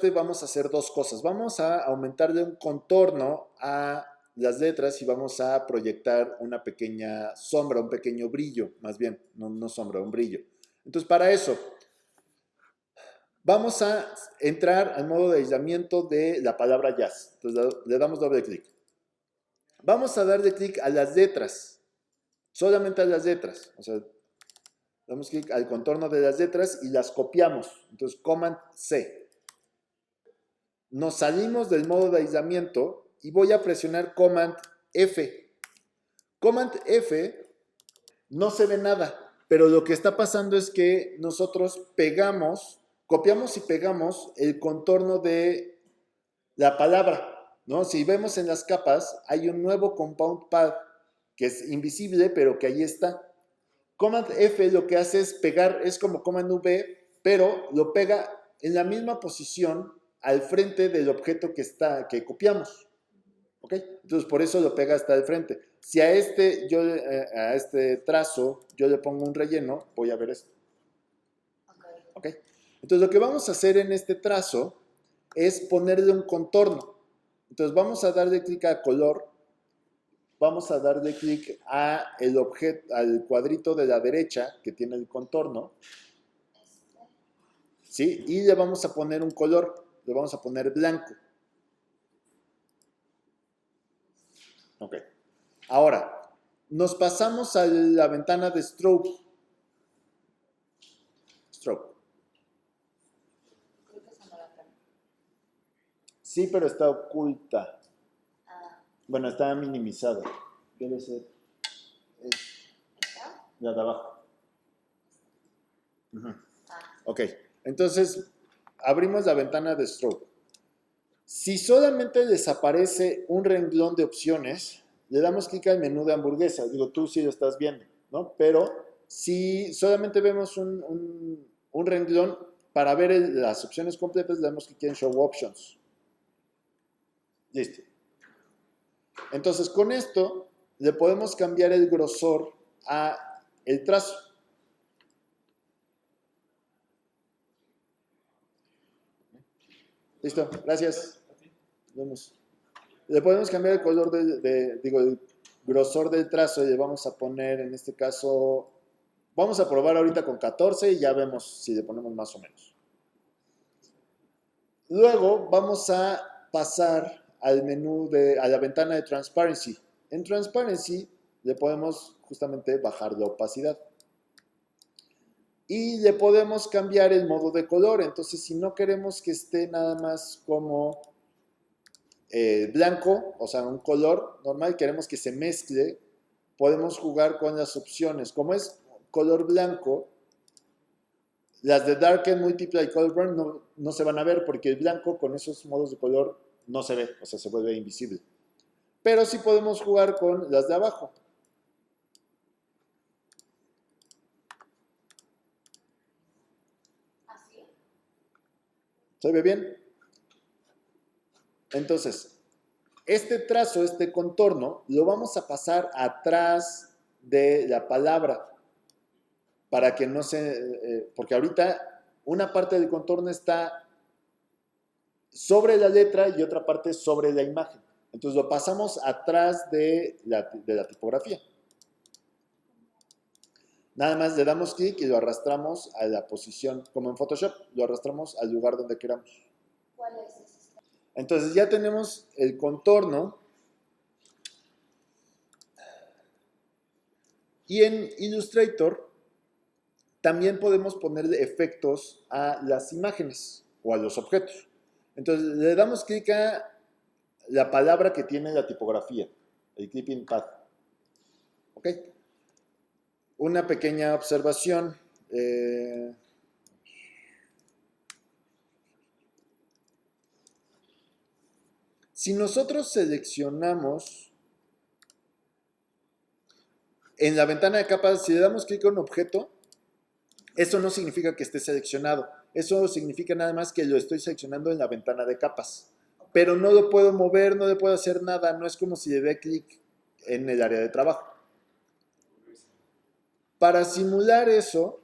vamos a hacer dos cosas. Vamos a aumentarle un contorno a las letras y vamos a proyectar una pequeña sombra, un pequeño brillo, más bien, no sombra, un brillo. Entonces, para eso, vamos a entrar al modo de aislamiento de la palabra jazz. Entonces, le damos doble clic. Vamos a darle clic a las letras, solamente a las letras. O sea, damos clic al contorno de las letras y las copiamos. Entonces, Command C. Nos salimos del modo de aislamiento y voy a presionar Command F. Command F no se ve nada, pero lo que está pasando es que nosotros copiamos y pegamos el contorno de la palabra, ¿no? Si vemos en las capas, hay un nuevo compound path que es invisible, pero que ahí está. Command F lo que hace es pegar, es como Command V, pero lo pega en la misma posición al frente del objeto que copiamos. ¿Ok? Entonces por eso lo pega hasta el frente. Si a este trazo yo le pongo un relleno, voy a ver esto. ¿Ok? Entonces lo que vamos a hacer en este trazo es ponerle un contorno. Entonces vamos a darle clic a color, vamos a darle clic al cuadrito de la derecha que tiene el contorno, ¿sí? Y le vamos a poner un color, le vamos a poner blanco. Ok. Ahora, nos pasamos a la ventana de stroke. Stroke. Creo que esa no la tengo. Sí, pero está oculta. Ah, Bueno, está minimizada. Debe ser. ¿Está? La de abajo. Ujú. Ah, Ok, entonces abrimos la ventana de stroke. Si solamente desaparece un renglón de opciones, le damos clic al menú de hamburguesa. Digo, tú sí lo estás viendo, ¿no? Pero si solamente vemos un renglón, para ver las opciones completas, le damos clic en Show Options. Listo. Entonces, con esto le podemos cambiar el grosor a el trazo. Listo, gracias. Nos vemos. Le podemos cambiar el color el grosor del trazo y le vamos a poner, en este caso, vamos a probar ahorita con 14 y ya vemos si le ponemos más o menos. Luego vamos a pasar al menú a la ventana de Transparency. En Transparency le podemos justamente bajar la opacidad. Y le podemos cambiar el modo de color. Entonces, si no queremos que esté nada más como blanco, o sea, un color normal, queremos que se mezcle, podemos jugar con las opciones. Como es color blanco, las de Darken, Multiply y Color Burn no se van a ver porque el blanco con esos modos de color no se ve, o sea, se vuelve invisible. Pero sí podemos jugar con las de abajo. ¿así? ¿Se ve bien? Entonces, este trazo, este contorno, lo vamos a pasar atrás de la palabra para que no se... porque ahorita una parte del contorno está sobre la letra y otra parte sobre la imagen. Entonces lo pasamos atrás de la tipografía. Nada más le damos clic y lo arrastramos a la posición, como en Photoshop, lo arrastramos al lugar donde queramos. ¿Cuál es ese? Entonces ya tenemos el contorno. Y en Illustrator también podemos ponerle efectos a las imágenes o a los objetos. Entonces le damos clic a la palabra que tiene la tipografía, el clipping path. ¿Ok? Una pequeña observación. Si nosotros seleccionamos en la ventana de capas, si le damos clic a un objeto, eso no significa que esté seleccionado. Eso significa nada más que lo estoy seleccionando en la ventana de capas. Pero no lo puedo mover, no le puedo hacer nada. No es como si le dé clic en el área de trabajo. Para simular eso,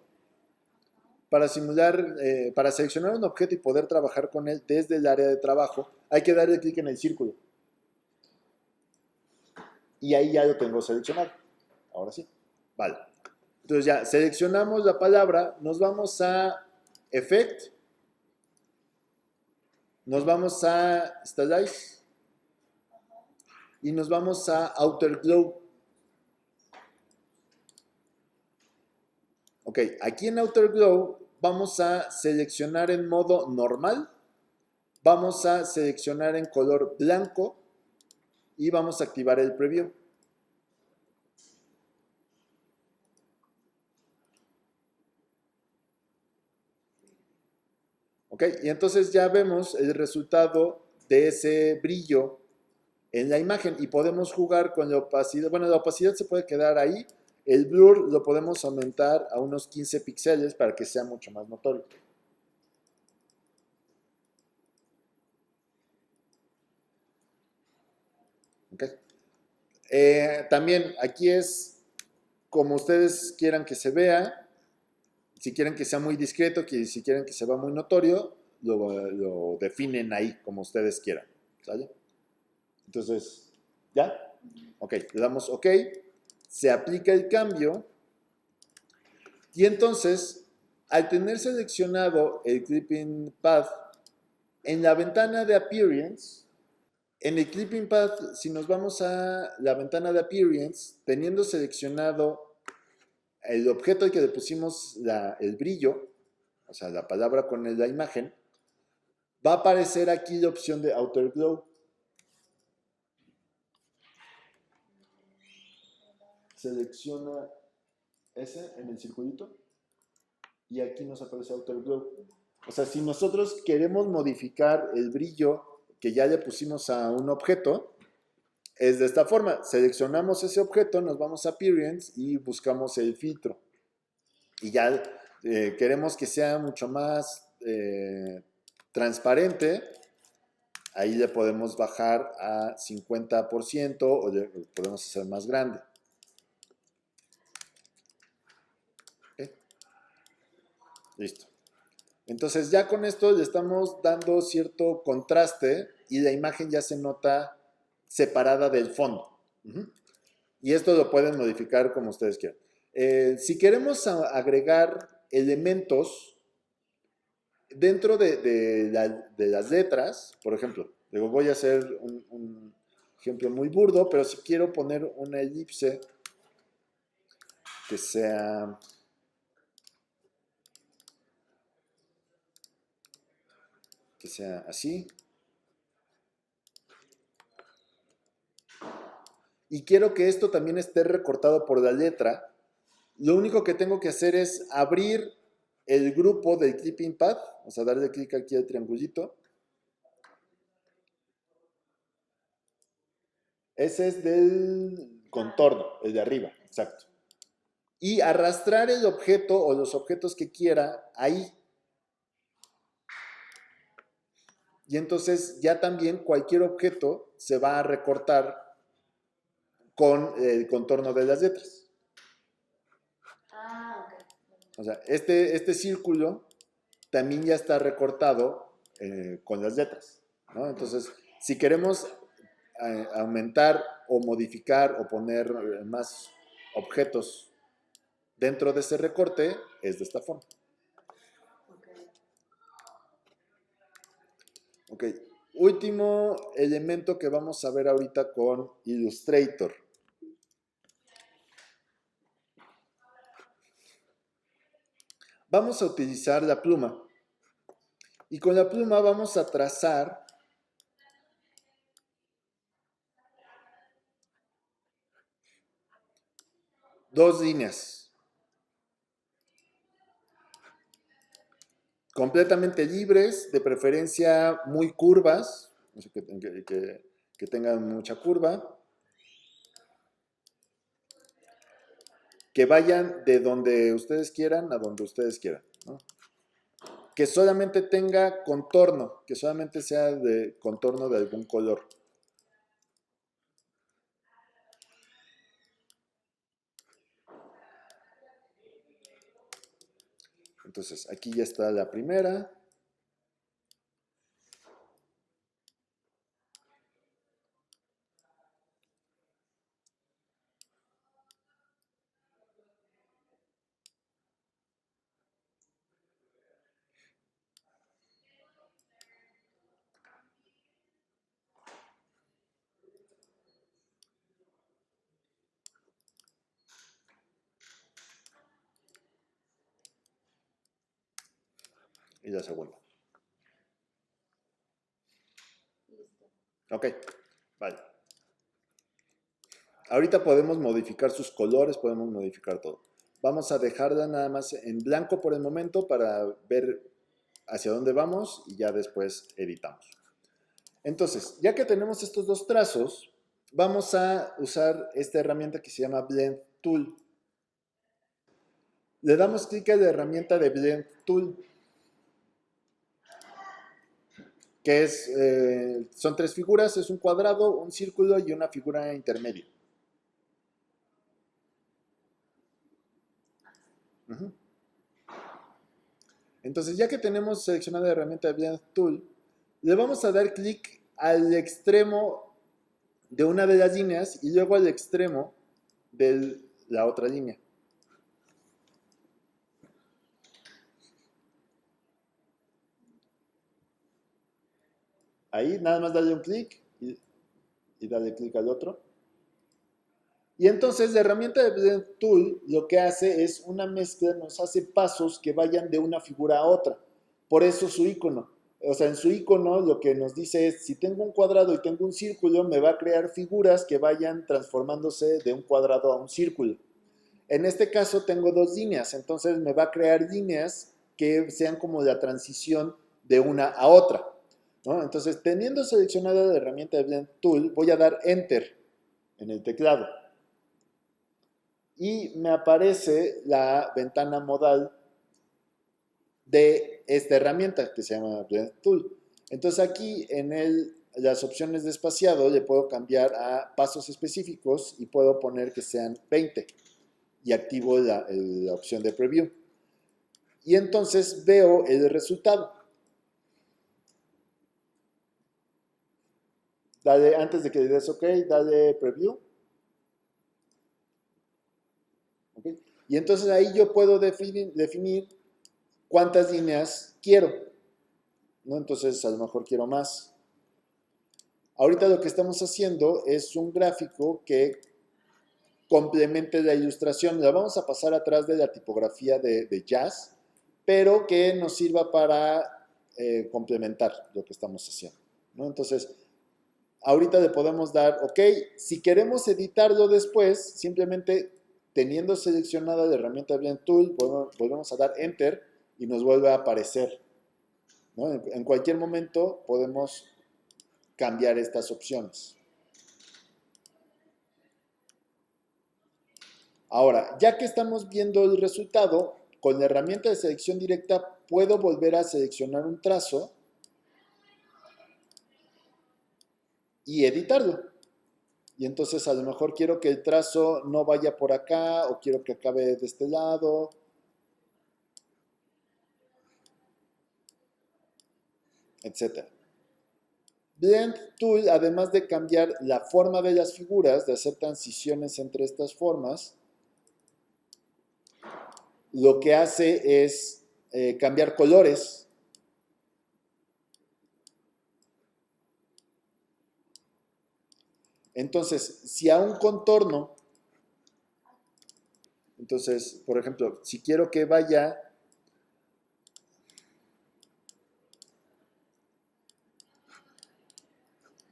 para seleccionar un objeto y poder trabajar con él desde el área de trabajo, hay que darle clic en el círculo. Y ahí ya lo tengo seleccionado. Ahora sí. Vale. Entonces ya seleccionamos la palabra, nos vamos a Effect, nos vamos a Stylize y nos vamos a Outer Glow. Ok, aquí en Outer Glow vamos a seleccionar en modo normal, vamos a seleccionar en color blanco y vamos a activar el preview. Ok, y entonces ya vemos el resultado de ese brillo en la imagen y podemos jugar con la opacidad. Bueno, la opacidad se puede quedar ahí. El blur lo podemos aumentar a unos 15 píxeles para que sea mucho más notorio. Okay. También aquí es como ustedes quieran que se vea. Si quieren que sea muy discreto, si quieren que se vea muy notorio, lo definen ahí como ustedes quieran. ¿Sale? Entonces, ¿ya? Ok, le damos OK. Se aplica el cambio. Y entonces, al tener seleccionado el Clipping Path en la ventana de Appearance, en el Clipping Path, si nos vamos a la ventana de Appearance, teniendo seleccionado el objeto al que le pusimos el brillo, o sea, la palabra con la imagen, va a aparecer aquí la opción de Outer Glow. selecciona ese en el circulito y aquí nos aparece Outer Glow. O sea, si nosotros queremos modificar el brillo que ya le pusimos a un objeto, es de esta forma. Seleccionamos ese objeto, nos vamos a Appearance y buscamos el filtro. Y ya queremos que sea mucho más transparente. Ahí le podemos bajar a 50% o le podemos hacer más grande. ¿Okay? Listo. Entonces ya con esto le estamos dando cierto contraste y la imagen ya se nota separada del fondo. Y esto lo pueden modificar como ustedes quieran. Si queremos agregar elementos dentro de las letras, por ejemplo, digo, voy a hacer un ejemplo muy burdo, pero si quiero poner una elipse que sea así, y quiero que esto también esté recortado por la letra, lo único que tengo que hacer es abrir el grupo del clipping pad, o sea, darle clic aquí al triangulito. Ese es del contorno, el de arriba, exacto. Y arrastrar el objeto o los objetos que quiera ahí. Y entonces ya también cualquier objeto se va a recortar con el contorno de las letras. Ah, ok. O sea, este círculo también ya está recortado con las letras, ¿no? Entonces, si queremos aumentar o modificar o poner más objetos dentro de ese recorte, es de esta forma. Ok, último elemento que vamos a ver ahorita con Illustrator. Vamos a utilizar la pluma. Y con la pluma vamos a trazar dos líneas. Completamente libres, de preferencia muy curvas, que tengan mucha curva. Que vayan de donde ustedes quieran a donde ustedes quieran, ¿no? Que solamente tenga contorno, que solamente sea de contorno de algún color. Entonces, aquí ya está la primera. Y la segunda. Listo. Ok, vale. Ahorita podemos modificar sus colores, podemos modificar todo. Vamos a dejarla nada más en blanco por el momento para ver hacia dónde vamos y ya después editamos. Entonces, ya que tenemos estos dos trazos, vamos a usar esta herramienta que se llama Blend Tool. Le damos clic a la herramienta de Blend Tool, que son tres figuras, es un cuadrado, un círculo y una figura intermedia. Entonces, ya que tenemos seleccionada la herramienta de Blend Tool, le vamos a dar clic al extremo de una de las líneas y luego al extremo de la otra línea. Ahí nada más darle un clic y darle clic al otro. Y entonces la herramienta de Blend Tool lo que hace es una mezcla, nos hace pasos que vayan de una figura a otra. Por eso su icono. O sea, en su icono lo que nos dice es, si tengo un cuadrado y tengo un círculo, me va a crear figuras que vayan transformándose de un cuadrado a un círculo. En este caso tengo dos líneas, entonces me va a crear líneas que sean como la transición de una a otra, ¿no? Entonces, teniendo seleccionada la herramienta de Blend Tool, voy a dar Enter en el teclado. Y me aparece la ventana modal de esta herramienta que se llama Blend Tool. Entonces aquí en las opciones de espaciado le puedo cambiar a pasos específicos y puedo poner que sean 20 y activo la opción de preview. Y entonces veo el resultado. Dale, antes de que le des OK, dale preview. ¿Okay? Y entonces ahí yo puedo definir cuántas líneas quiero, ¿no? Entonces a lo mejor quiero más. Ahorita lo que estamos haciendo es un gráfico que complemente la ilustración. La vamos a pasar atrás de la tipografía de Jazz, pero que nos sirva para complementar lo que estamos haciendo, ¿no? Entonces, ahorita le podemos dar OK. Si queremos editarlo después, simplemente teniendo seleccionada la herramienta Blend Tool, volvemos a dar Enter y nos vuelve a aparecer, ¿no? En cualquier momento podemos cambiar estas opciones. Ahora, ya que estamos viendo el resultado, con la herramienta de selección directa puedo volver a seleccionar un trazo y editarlo. Y entonces a lo mejor quiero que el trazo no vaya por acá o quiero que acabe de este lado. Etcétera. Blend Tool, además de cambiar la forma de las figuras, de hacer transiciones entre estas formas, lo que hace es cambiar colores. Entonces, si a un contorno, entonces, por ejemplo, si quiero que vaya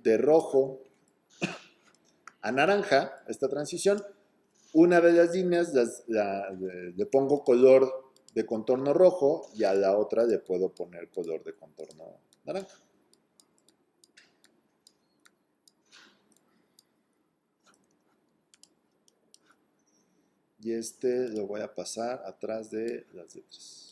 de rojo a naranja, esta transición, una de las líneas le pongo color de contorno rojo y a la otra le puedo poner color de contorno naranja. Y este lo voy a pasar atrás de las letras.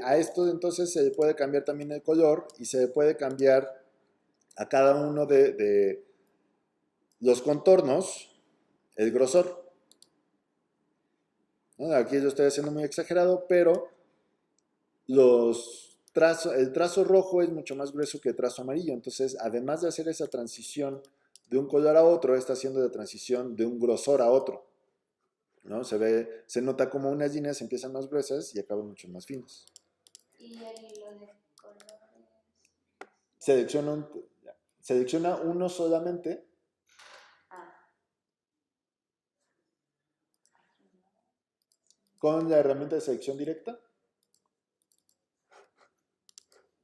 A esto entonces se le puede cambiar también el color y se le puede cambiar a cada uno de los contornos el grosor, ¿no? Aquí lo estoy haciendo muy exagerado, pero el trazo rojo es mucho más grueso que el trazo amarillo. Entonces, además de hacer esa transición de un color a otro, está haciendo la transición de un grosor a otro, ¿no? Se nota como unas líneas empiezan más gruesas y acaban mucho más finas. Y lo de colores. Selecciona uno solamente. Con la herramienta de selección directa.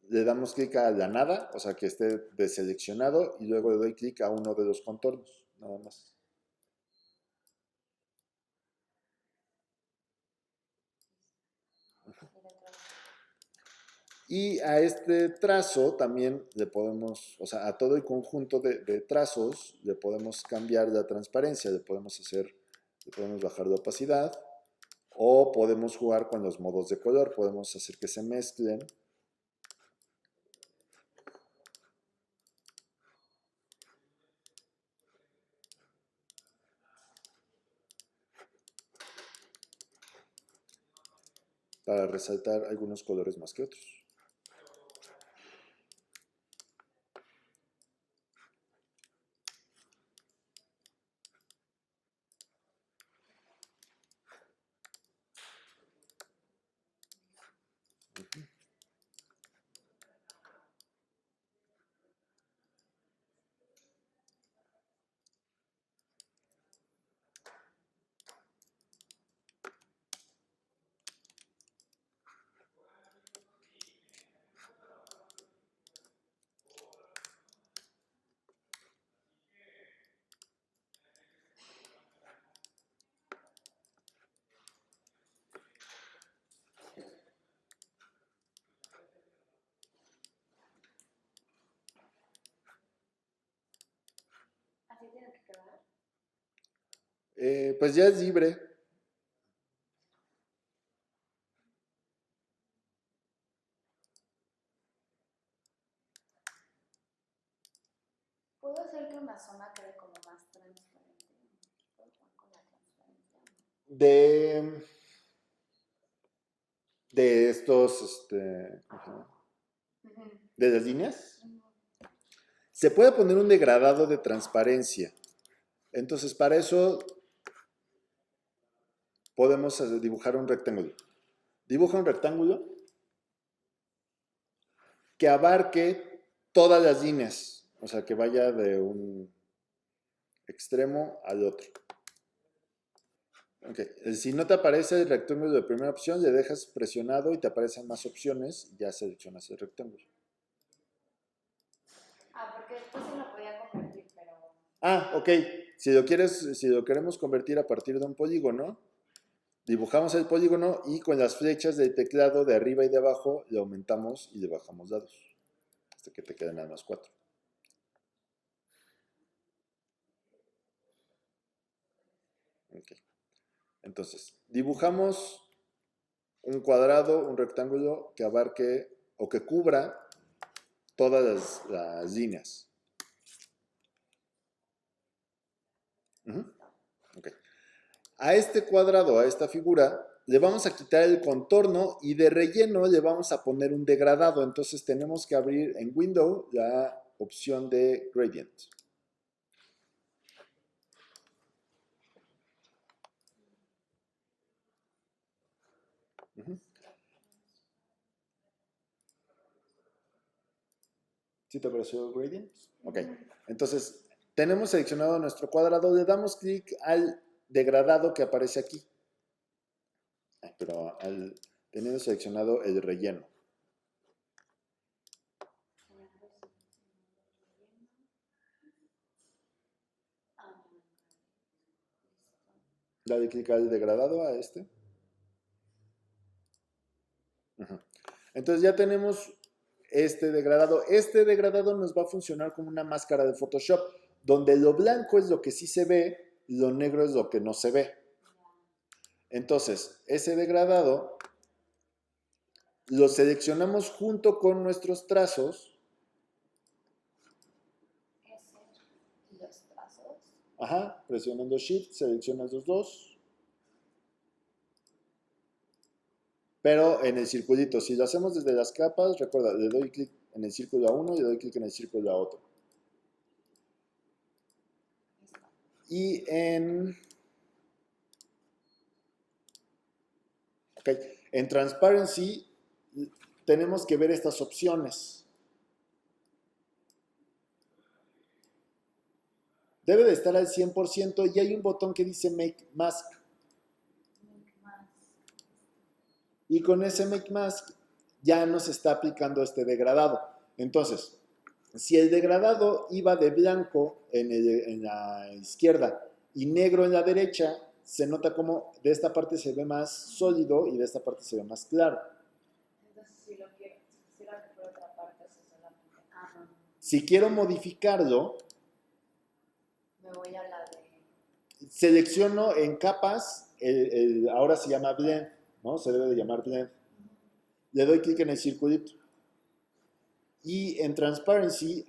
Le damos clic a la nada, o sea que esté deseleccionado, y luego le doy clic a uno de los contornos, nada más. Y a este trazo también le podemos, o sea, a todo el conjunto de trazos le podemos cambiar la transparencia, le podemos bajar la opacidad o podemos jugar con los modos de color, podemos hacer que se mezclen. Para resaltar algunos colores más que otros. ¿Así tiene que quedar? Pues ya es libre. ¿Puedo hacer que una zona quede como más transparente? ¿Puedo jugar con la transparencia? De estos, ¿cómo se llama? De las líneas. Se puede poner un degradado de transparencia. Entonces, para eso podemos dibujar un rectángulo. Dibuja un rectángulo que abarque todas las líneas, o sea, que vaya de un extremo al otro. Okay. Si no te aparece el rectángulo de primera opción, le dejas presionado y te aparecen más opciones y ya seleccionas el rectángulo. Porque después se lo podía convertir, pero... Ok. Si lo queremos convertir a partir de un polígono, dibujamos el polígono y con las flechas del teclado de arriba y de abajo le aumentamos y le bajamos dados hasta que te queden nada más 4. Okay. Entonces, dibujamos un cuadrado, un rectángulo que abarque o que cubra todas las líneas. Okay. A este cuadrado, a esta figura, le vamos a quitar el contorno y de relleno le vamos a poner un degradado. Entonces tenemos que abrir en Window la opción de Gradient. ¿Sí te apareció Gradient? Ok. Entonces, tenemos seleccionado nuestro cuadrado, le damos clic al degradado que aparece aquí. Pero teniendo seleccionado el relleno. Dale clic al degradado, a este. Entonces ya tenemos este degradado. Este degradado nos va a funcionar como una máscara de Photoshop, donde lo blanco es lo que sí se ve, lo negro es lo que no se ve. Entonces, ese degradado lo seleccionamos junto con nuestros trazos. ¿Los trazos? Presionando Shift, seleccionas los dos. Pero en el circulito, si lo hacemos desde las capas, recuerda, le doy clic en el círculo a uno y le doy clic en el círculo a otro. Y en Transparency tenemos que ver estas opciones. Debe de estar al 100% y hay un botón que dice Make Mask. Y con ese Make Mask ya nos está aplicando este degradado. Entonces, si el degradado iba de blanco en la izquierda y negro en la derecha, se nota como de esta parte se ve más sólido y de esta parte se ve más claro. Entonces, si lo Si quiero modificarlo, Me voy a la de... selecciono en capas, ahora se llama blend, ¿no? Se debe de llamar blend. Le doy clic en el circulito. Y en Transparency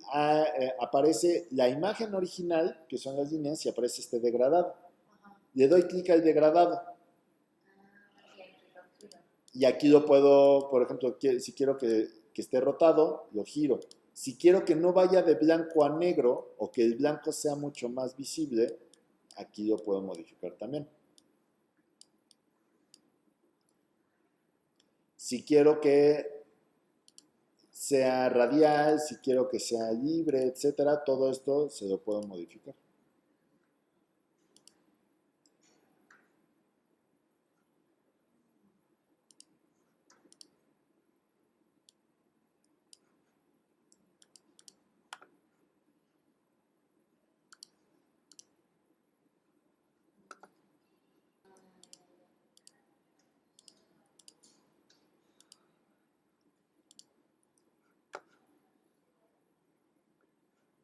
aparece la imagen original, que son las líneas, y aparece este degradado. Ajá. Le doy clic al degradado. Y aquí lo giro. Y aquí lo puedo, por ejemplo, si quiero que esté rotado, lo giro. Si quiero que no vaya de blanco a negro, o que el blanco sea mucho más visible, aquí lo puedo modificar también. Si quiero que sea radial, si quiero que sea libre, etcétera, todo esto se lo puedo modificar.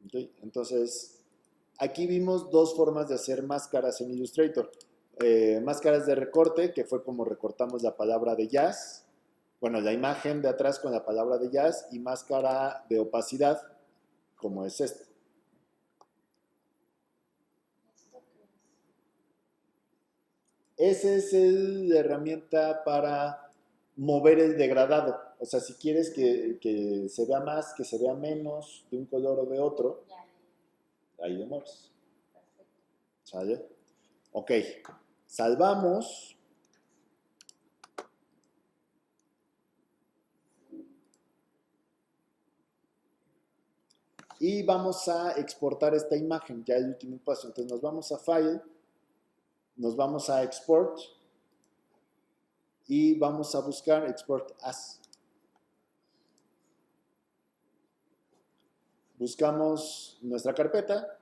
¿Okay? Entonces, aquí vimos dos formas de hacer máscaras en Illustrator. Máscaras de recorte, que fue como recortamos la palabra de jazz. Bueno, la imagen de atrás con la palabra de jazz, y máscara de opacidad, como es esta. ¿Esto qué es? Esa es la herramienta para mover el degradado. O sea, si quieres que se vea más, que se vea menos de un color o de otro, Ya, ahí le mueves. perfecto. ¿Sale? Ok, salvamos. Y vamos a exportar esta imagen, ya el último paso. Entonces nos vamos a File, nos vamos a Export y vamos a buscar Export As. Buscamos nuestra carpeta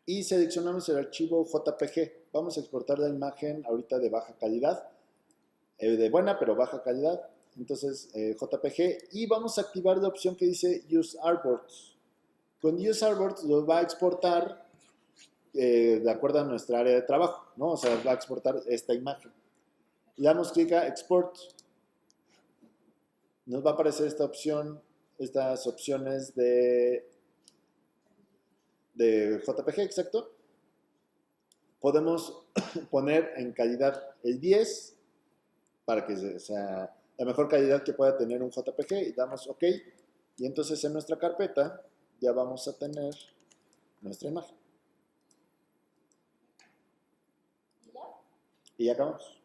y seleccionamos el archivo JPG. Vamos a exportar la imagen ahorita de baja calidad, de buena pero baja calidad. Entonces JPG, y vamos a activar la opción que dice Use Artboards. Con Use Artboards lo va a exportar de acuerdo a nuestra área de trabajo, ¿no? O sea, va a exportar esta imagen. Le damos clic a Export. Nos va a aparecer esta opción, estas opciones de JPG, exacto. Podemos poner en calidad el 10 para que sea la mejor calidad que pueda tener un JPG, y damos OK. Y entonces en nuestra carpeta ya vamos a tener nuestra imagen. ¿Y ya? Y ya acabamos.